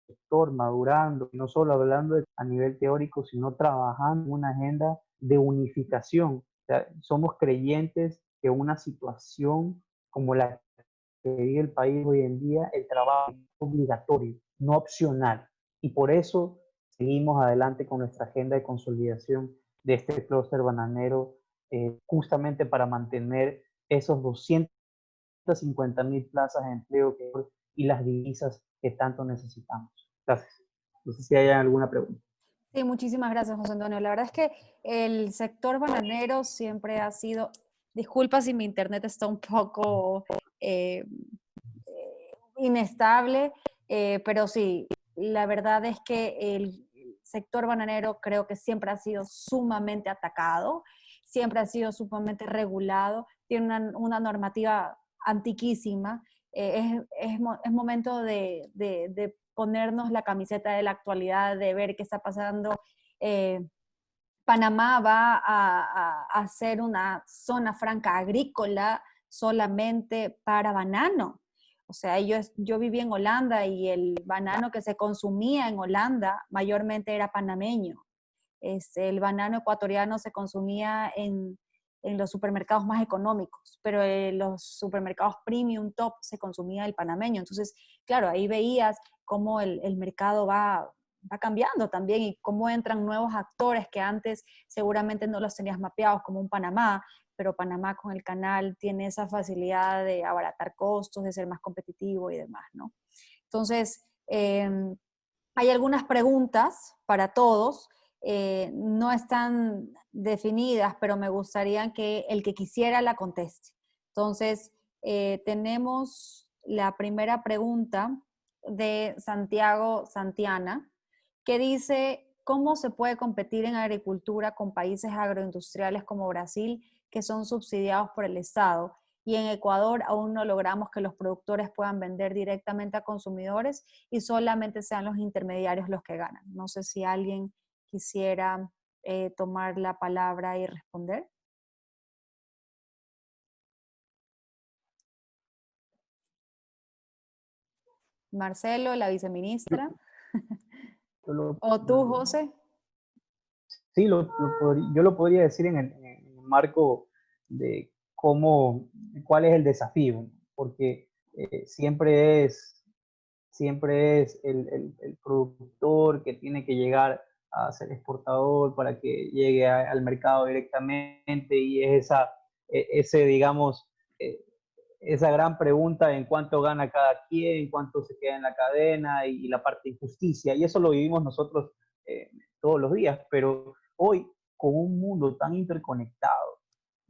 sector madurando, no solo hablando a nivel teórico, sino trabajando en una agenda de unificación. O sea, somos creyentes que una situación como la que vive el país hoy en día, el trabajo es obligatorio, no opcional. Y por eso seguimos adelante con nuestra agenda de consolidación de este clúster bananero, justamente para mantener esos 250.000 plazas de empleo y las divisas que tanto necesitamos. Gracias. No sé si hay alguna pregunta. Sí, muchísimas gracias, José Antonio. La verdad es que el sector bananero siempre ha sido, disculpa si mi internet está un poco inestable, pero sí, la verdad es que el sector bananero creo que siempre ha sido sumamente atacado, siempre ha sido sumamente regulado, tiene una normativa antiquísima. Es momento de ponernos la camiseta de la actualidad, de ver qué está pasando. Panamá va a ser una zona franca agrícola solamente para banano. O sea, yo viví en Holanda y el banano que se consumía en Holanda mayormente era panameño. El banano ecuatoriano se consumía en los supermercados más económicos, pero en los supermercados premium top se consumía el panameño. Entonces, claro, ahí veías cómo el mercado va va cambiando también y cómo entran nuevos actores que antes seguramente no los tenías mapeados, como un Panamá, pero Panamá con el canal tiene esa facilidad de abaratar costos, de ser más competitivo y demás, ¿no? Entonces, hay algunas preguntas para todos, no están definidas, pero me gustaría que el que quisiera la conteste. Entonces, tenemos la primera pregunta de Santiago Santiana, que dice, ¿cómo se puede competir en agricultura con países agroindustriales como Brasil, que son subsidiados por el Estado? Y en Ecuador aún no logramos que los productores puedan vender directamente a consumidores y solamente sean los intermediarios los que ganan. No sé si alguien quisiera tomar la palabra y responder. Marcelo, la viceministra. ¿O tú, José? Sí, yo lo podría decir en el marco de cuál es el desafío, porque siempre es el productor que tiene que llegar a ser exportador para que llegue al mercado directamente, y es digamos, esa gran pregunta en cuánto gana cada quien, cuánto se queda en la cadena y la parte de injusticia, y eso lo vivimos nosotros todos los días, pero hoy con un mundo tan interconectado,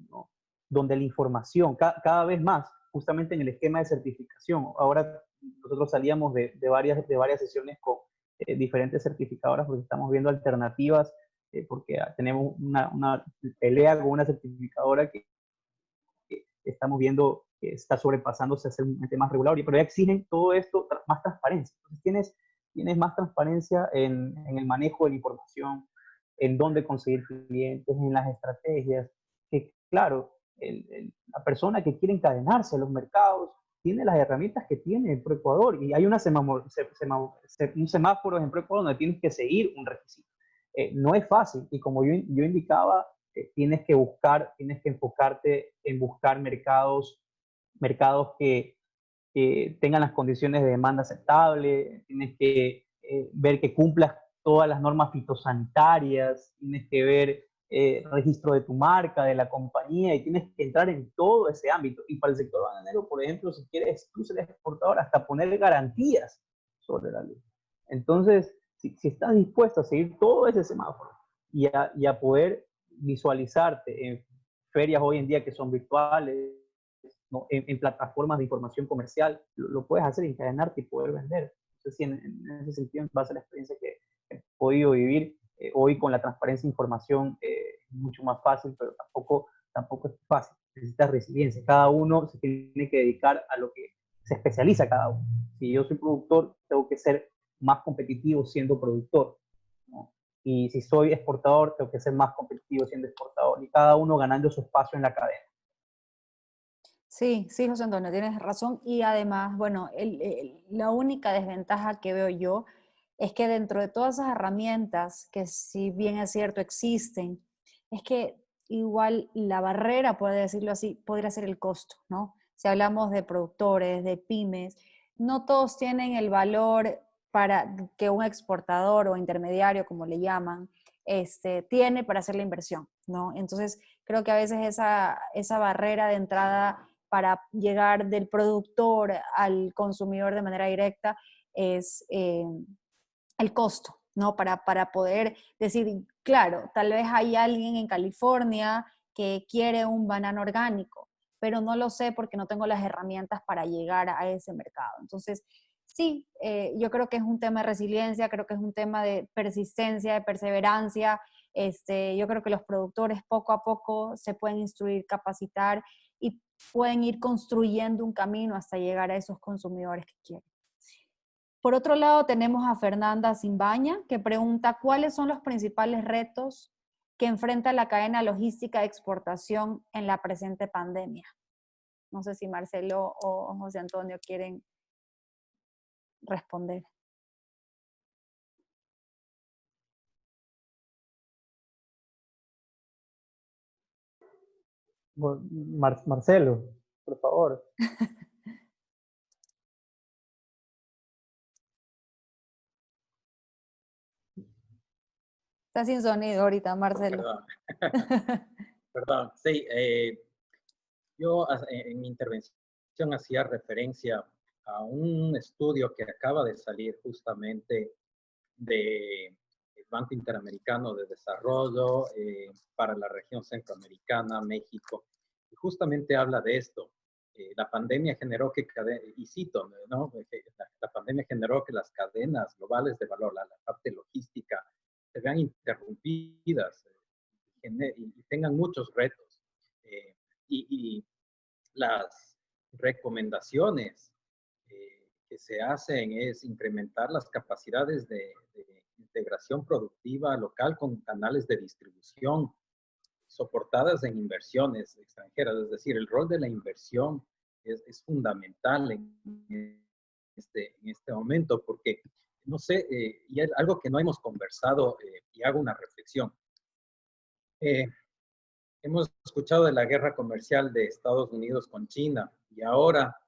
¿no? Donde la información cada vez más, justamente en el esquema de certificación, ahora nosotros salíamos de varias sesiones con diferentes certificadoras porque estamos viendo alternativas, porque tenemos una pelea con una certificadora que estamos viendo que está sobrepasándose a ser un ente más regulador, pero ya exigen todo esto, más transparencia. Entonces tienes más transparencia en el manejo de la información, en dónde conseguir clientes, en las estrategias, que claro, la persona que quiere encadenarse a los mercados tiene las herramientas que tiene en ProEcuador, y hay un semáforo en ProEcuador donde tienes que seguir un requisito. No es fácil, y como yo indicaba, tienes que enfocarte en buscar mercados que tengan las condiciones de demanda aceptable, tienes que ver que cumplas todas las normas fitosanitarias, tienes que ver registro de tu marca, de la compañía, y tienes que entrar en todo ese ámbito. Y para el sector bananero, por ejemplo, si quieres tú ser exportador, hasta poner garantías sobre la ley. Entonces, si estás dispuesto a seguir todo ese semáforo y a poder visualizarte en ferias hoy en día que son virtuales, ¿no? En plataformas de información comercial, lo puedes hacer, encadenarte y poder vender. Entonces, sí, en ese sentido, va a ser la experiencia que he podido vivir hoy con la transparencia de información, mucho más fácil, pero tampoco es fácil. Necesitas resiliencia. Cada uno se tiene que dedicar a lo que se especializa cada uno. Si yo soy productor, tengo que ser más competitivo siendo productor, ¿no? Y si soy exportador, tengo que ser más competitivo siendo exportador, y cada uno ganando su espacio en la cadena. Sí, sí, José Antonio, tienes razón. Y además, bueno, la única desventaja que veo yo es que dentro de todas esas herramientas, que si bien es cierto existen, es que igual la barrera, por decirlo así, podría ser el costo, ¿no? Si hablamos de productores, de pymes, no todos tienen el valor para que un exportador o intermediario, como le llaman, tiene para hacer la inversión, ¿no? Entonces, creo que a veces esa barrera de entrada para llegar del productor al consumidor de manera directa es el costo, ¿no? Para poder decir, claro, tal vez hay alguien en California que quiere un banano orgánico, pero no lo sé porque no tengo las herramientas para llegar a ese mercado. Entonces, sí, yo creo que es un tema de resiliencia, creo que es un tema de persistencia, de perseverancia. Yo creo que los productores poco a poco se pueden instruir, capacitar y pueden ir construyendo un camino hasta llegar a esos consumidores que quieren. Por otro lado, tenemos a Fernanda Simbaña, que pregunta cuáles son los principales retos que enfrenta la cadena logística de exportación en la presente pandemia. No sé si Marcelo o José Antonio quieren responder. Marcelo, por favor. Está sin sonido ahorita, Marcelo. Perdón, perdón. Sí, yo en mi intervención hacía referencia a un estudio que acaba de salir justamente del Banco Interamericano de Desarrollo para la región centroamericana, México, y justamente habla de esto. La pandemia generó que, y cito, ¿no? La pandemia generó que las cadenas globales de valor, la parte logística, se vean interrumpidas y tengan muchos retos. Y las recomendaciones que se hacen es incrementar las capacidades de integración productiva local con canales de distribución soportadas en inversiones extranjeras. Es decir, el rol de la inversión es fundamental en este momento porque, no sé, y es algo que no hemos conversado y hago una reflexión. Hemos escuchado de la guerra comercial de Estados Unidos con China y ahora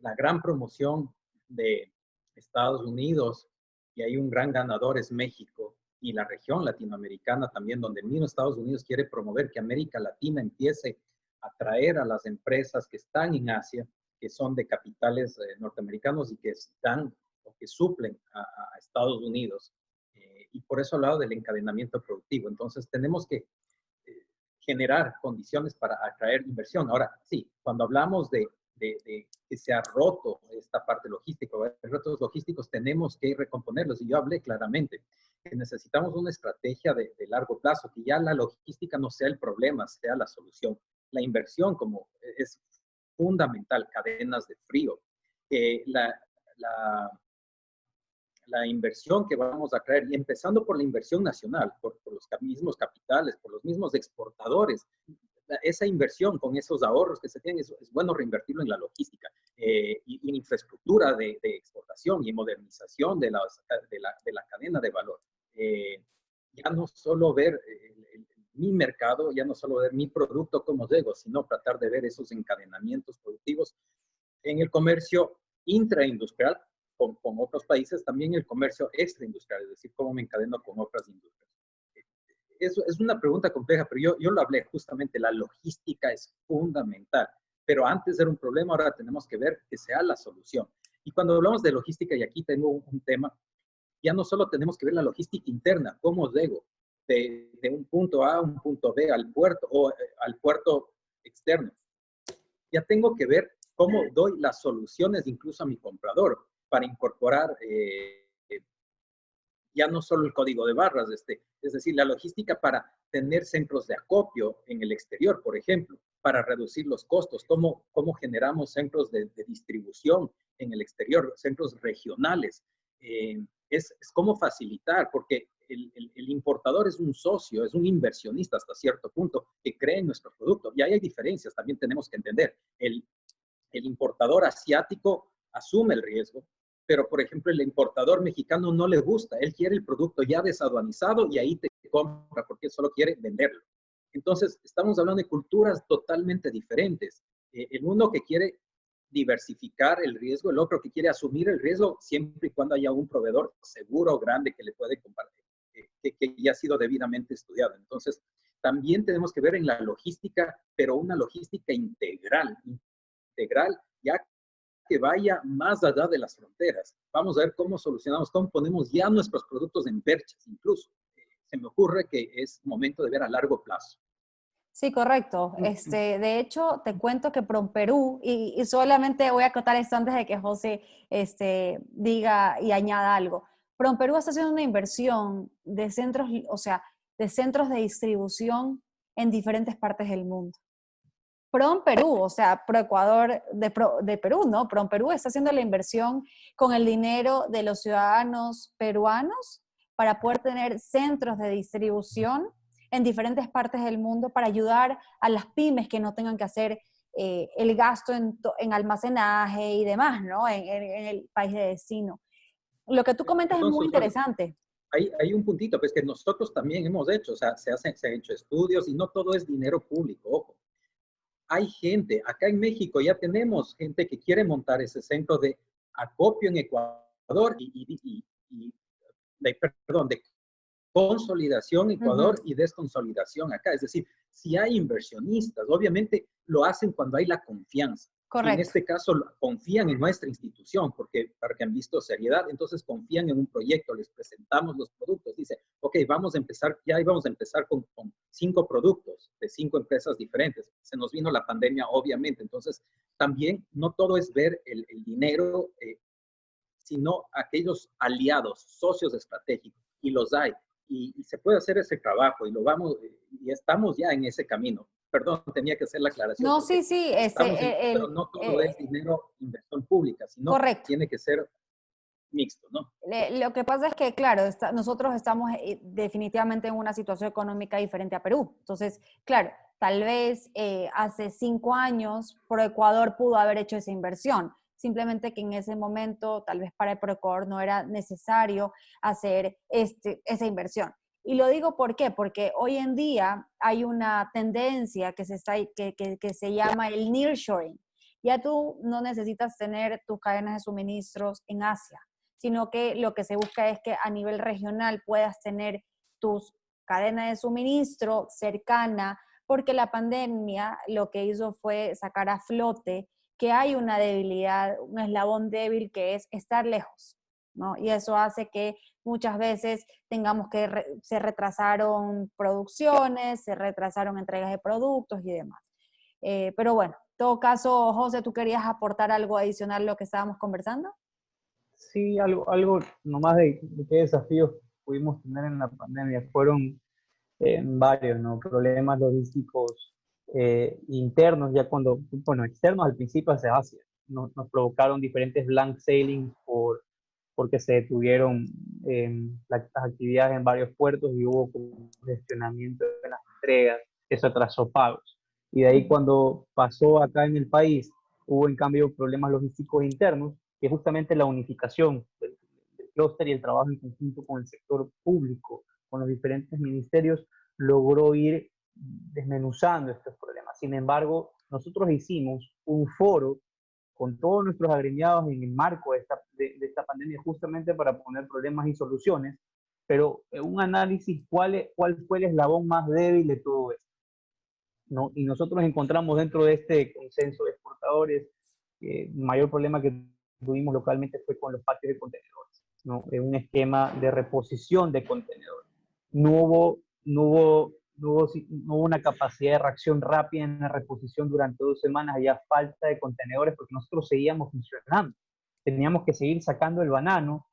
la gran promoción de Estados Unidos, y hay un gran ganador, es México y la región latinoamericana también, donde el mismo Estados Unidos quiere promover que América Latina empiece a atraer a las empresas que están en Asia, que son de capitales norteamericanos y que están o que suplen a Estados Unidos. Y por eso he hablado del encadenamiento productivo. Entonces tenemos que generar condiciones para atraer inversión. Ahora, sí, cuando hablamos de que se ha roto esta parte logística, retos logísticos, tenemos que recomponerlos. Y yo hablé claramente que necesitamos una estrategia de largo plazo, que ya la logística no sea el problema, sea la solución. La inversión como es fundamental, cadenas de frío. La inversión que vamos a traer, y empezando por la inversión nacional, por los mismos capitales, por los mismos exportadores, esa inversión con esos ahorros que se tienen, es bueno reinvertirlo en la logística y en infraestructura de exportación y en modernización de la cadena de valor. Ya no solo ver mi mercado, ya no solo ver mi producto como llego, sino tratar de ver esos encadenamientos productivos en el comercio intraindustrial, con otros países, también el comercio extraindustrial, es decir, cómo me encadeno con otras industrias. Eso es una pregunta compleja, pero yo lo hablé justamente, la logística es fundamental, pero antes era un problema, ahora tenemos que ver que sea la solución. Y cuando hablamos de logística, y aquí tengo un tema, ya no solo tenemos que ver la logística interna, cómo llego de un punto A a un punto B al puerto o al puerto externo. Ya tengo que ver cómo doy las soluciones incluso a mi comprador para incorporar ya no solo el código de barras, es decir, la logística para tener centros de acopio en el exterior, por ejemplo, para reducir los costos, cómo generamos centros de distribución en el exterior, centros regionales. Es cómo facilitar, porque el importador es un socio, es un inversionista hasta cierto punto que cree en nuestro producto. Y ahí hay diferencias, también tenemos que entender. El importador asiático asume el riesgo, pero por ejemplo el importador mexicano no le gusta, él quiere el producto ya desaduanizado y ahí te compra porque solo quiere venderlo. Entonces estamos hablando de culturas totalmente diferentes. El uno que quiere diversificar el riesgo, el otro que quiere asumir el riesgo siempre y cuando haya un proveedor seguro, grande, que le puede compartir, que ya ha sido debidamente estudiado. Entonces también tenemos que ver en la logística, pero una logística integral, ya que vaya más allá de las fronteras. Vamos a ver cómo solucionamos, cómo ponemos ya nuestros productos en perchas, incluso. Se me ocurre que es momento de ver a largo plazo. Sí, correcto. De hecho, te cuento que PromPerú, y solamente voy a acotar esto antes de que José diga y añada algo. PromPerú está haciendo una inversión de centros, o sea, de centros de distribución en diferentes partes del mundo. PromPerú, o sea, ProEcuador de Perú, ¿no? PromPerú está haciendo la inversión con el dinero de los ciudadanos peruanos para poder tener centros de distribución en diferentes partes del mundo para ayudar a las pymes que no tengan que hacer el gasto en almacenaje y demás, ¿no? En el país de destino. Lo que tú comentas es muy interesante. Hay un puntito, pues que nosotros también hemos hecho, o sea, se han hecho estudios y no todo es dinero público, ojo. Hay gente, acá en México ya tenemos gente que quiere montar ese centro de acopio en Ecuador de consolidación Ecuador y desconsolidación acá. Es decir, si hay inversionistas, obviamente lo hacen cuando hay la confianza. Y en Correcto. este caso confían en nuestra institución porque han visto seriedad, entonces confían en un proyecto, les presentamos los productos, dice, ok, vamos a empezar, ya íbamos a empezar con 5 productos de 5 empresas diferentes. Se nos vino la pandemia, obviamente, entonces también no todo es ver el dinero, sino aquellos aliados, socios estratégicos, y los hay. Y se puede hacer ese trabajo y lo vamos, y estamos ya en ese camino. Perdón, tenía que hacer la aclaración. No, sí, sí, Pero no todo es dinero, inversión pública, sino correcto. tiene que ser mixto, ¿no? Lo que pasa es que, claro, nosotros estamos definitivamente en una situación económica diferente a Perú. Entonces, claro, tal vez hace 5 años ProEcuador pudo haber hecho esa inversión. Simplemente que en ese momento, tal vez para ProEcuador no era necesario hacer esa inversión. Y lo digo ¿por qué? Porque hoy en día hay una tendencia que se llama el nearshoring. Ya tú no necesitas tener tus cadenas de suministros en Asia, sino que lo que se busca es que a nivel regional puedas tener tus cadenas de suministro cercana, porque la pandemia lo que hizo fue sacar a flote que hay una debilidad, un eslabón débil que es estar lejos, ¿no? Y eso hace que muchas veces tengamos que, se retrasaron producciones, se retrasaron entregas de productos y demás. Pero bueno, en todo caso, José, ¿tú querías aportar algo adicional a lo que estábamos conversando? Sí, algo nomás de qué desafíos pudimos tener en la pandemia. Fueron varios, ¿no? Problemas logísticos internos, ya cuando, bueno, externos al principio hacia Asia. Nos provocaron diferentes blank sailing porque se detuvieron las actividades en varios puertos y hubo congestionamiento en las entregas. Eso atrasó pagos. Y de ahí cuando pasó acá en el país, hubo en cambio problemas logísticos internos, que justamente la unificación del clúster y el trabajo en conjunto con el sector público, con los diferentes ministerios, logró ir desmenuzando estos problemas. Sin embargo, nosotros hicimos un foro con todos nuestros agremiados en el marco de esta pandemia justamente para poner problemas y soluciones, pero un análisis cuál fue el eslabón más débil de todo esto, ¿no? Y nosotros encontramos dentro de este consenso de exportadores, el mayor problema que tuvimos localmente fue con los patios de contenedores, ¿no? Un esquema de reposición de contenedores. No hubo una capacidad de reacción rápida en la reposición durante 2 semanas, había falta de contenedores porque nosotros seguíamos funcionando. Teníamos que seguir sacando el banano,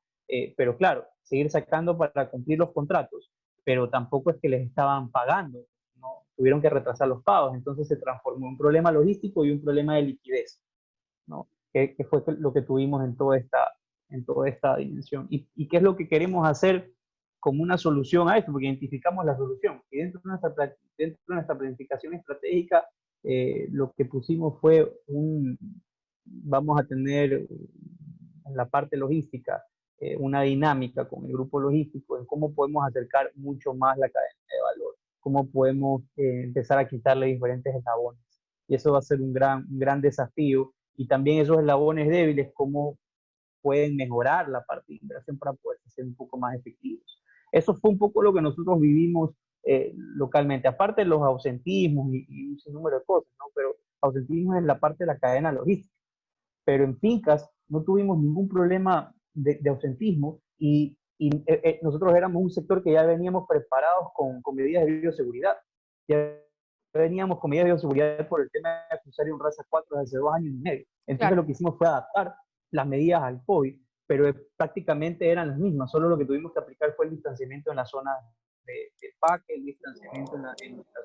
pero claro, seguir sacando para cumplir los contratos, pero tampoco es que les estaban pagando, ¿no? Tuvieron que retrasar los pagos, entonces se transformó en un problema logístico y un problema de liquidez, ¿no? Que fue lo que tuvimos en toda esta dimensión. ¿Y qué es lo que queremos hacer como una solución a esto? Porque identificamos la solución. Y dentro de nuestra planificación estratégica, lo que pusimos fue vamos a tener en la parte logística una dinámica con el grupo logístico en cómo podemos acercar mucho más la cadena de valor, cómo podemos empezar a quitarle diferentes eslabones. Y eso va a ser un gran desafío. Y también esos eslabones débiles, cómo pueden mejorar la parte de inversión para poder ser un poco más efectivos. Eso fue un poco lo que nosotros vivimos localmente, aparte de los ausentismos y un sinnúmero de cosas, ¿no? Pero ausentismo es la parte de la cadena logística. Pero en fincas no tuvimos ningún problema de ausentismo y nosotros éramos un sector que ya veníamos preparados con medidas de bioseguridad. Ya veníamos con medidas de bioseguridad por el tema de Fusarium Raza 4 desde hace 2 años y medio. Entonces claro, lo que hicimos fue adaptar las medidas al COVID, pero prácticamente eran las mismas, solo lo que tuvimos que aplicar fue el distanciamiento en la zona de empaque, el distanciamiento en las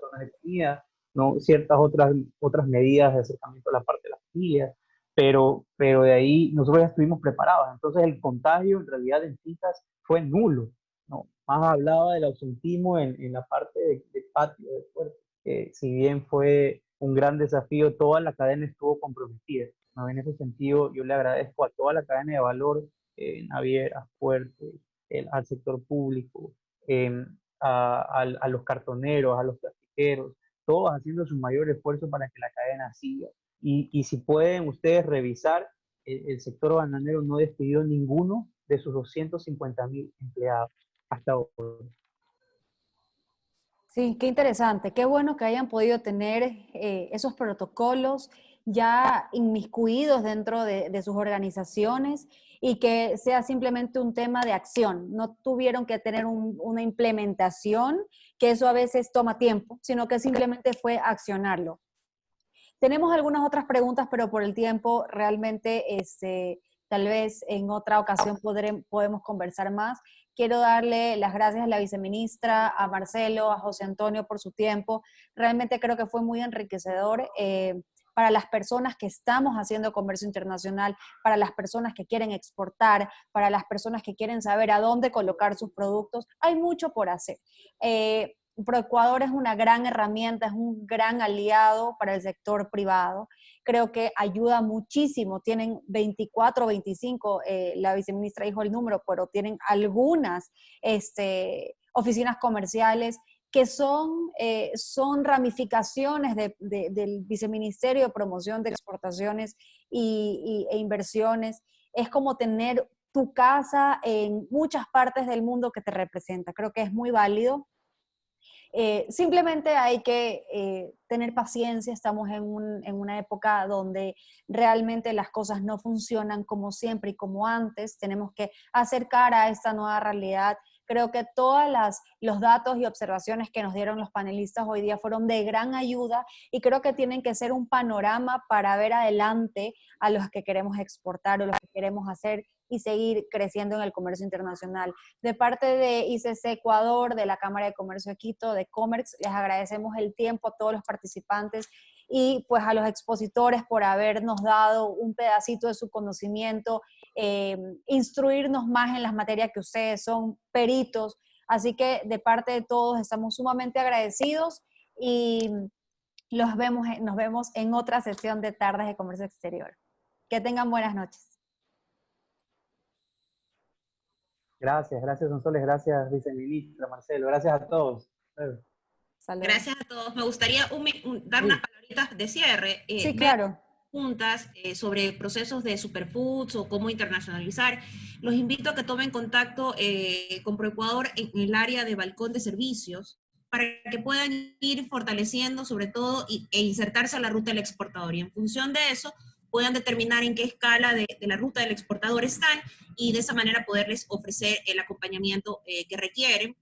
zonas de comida, ¿no? Ciertas otras medidas de acercamiento a la parte de las familias, pero de ahí nosotros ya estuvimos preparados. Entonces el contagio en realidad en fincas fue nulo, ¿no? Más hablaba del ausentismo en la parte de patio, de puerto. Si bien fue un gran desafío, toda la cadena estuvo comprometida, ¿no? En ese sentido, yo le agradezco a toda la cadena de valor, navieras, puertos, al sector público, a los cartoneros, a los plastiqueros, todos haciendo su mayor esfuerzo para que la cadena siga. Y si pueden ustedes revisar, el sector bananero no despidió ninguno de sus 250.000 empleados hasta ahora. Sí, qué interesante, qué bueno que hayan podido tener esos protocolos ya inmiscuidos dentro de sus organizaciones y que sea simplemente un tema de acción. No tuvieron que tener una implementación, que eso a veces toma tiempo, sino que simplemente fue accionarlo. Tenemos algunas otras preguntas, pero por el tiempo realmente tal vez en otra ocasión podemos conversar más. Quiero darle las gracias a la viceministra, a Marcelo, a José Antonio por su tiempo. Realmente creo que fue muy enriquecedor para las personas que estamos haciendo comercio internacional, para las personas que quieren exportar, para las personas que quieren saber a dónde colocar sus productos. Hay mucho por hacer. ProEcuador es una gran herramienta, es un gran aliado para el sector privado. Creo que ayuda muchísimo. Tienen 24, 25, la viceministra dijo el número, pero tienen algunas oficinas comerciales que son ramificaciones del Viceministerio de Promoción de Exportaciones e Inversiones. Es como tener tu casa en muchas partes del mundo que te representa. Creo que es muy válido. Simplemente hay que tener paciencia, estamos en una época donde realmente las cosas no funcionan como siempre y como antes, tenemos que acercar a esta nueva realidad. Creo que todos los datos y observaciones que nos dieron los panelistas hoy día fueron de gran ayuda y creo que tienen que ser un panorama para ver adelante a los que queremos exportar o los que queremos hacer y seguir creciendo en el comercio internacional. De parte de ICC Ecuador, de la Cámara de Comercio de Quito, de Comerx, les agradecemos el tiempo a todos los participantes y pues a los expositores por habernos dado un pedacito de su conocimiento, instruirnos más en las materias que ustedes son peritos. Así que de parte de todos estamos sumamente agradecidos y nos vemos en otra sesión de Tardes de Comercio Exterior. Que tengan buenas noches. Gracias, gracias, Sonsoles, gracias, viceministra, Marcelo, gracias a todos. Gracias a todos. Me gustaría dar unas palabritas de cierre. Sí, claro. Preguntas sobre procesos de superfoods o cómo internacionalizar. Los invito a que tomen contacto con ProEcuador en el área de balcón de servicios para que puedan ir fortaleciendo sobre todo e insertarse a la ruta del exportador. Y en función de eso, puedan determinar en qué escala de la ruta del exportador están y de esa manera poderles ofrecer el acompañamiento que requieren.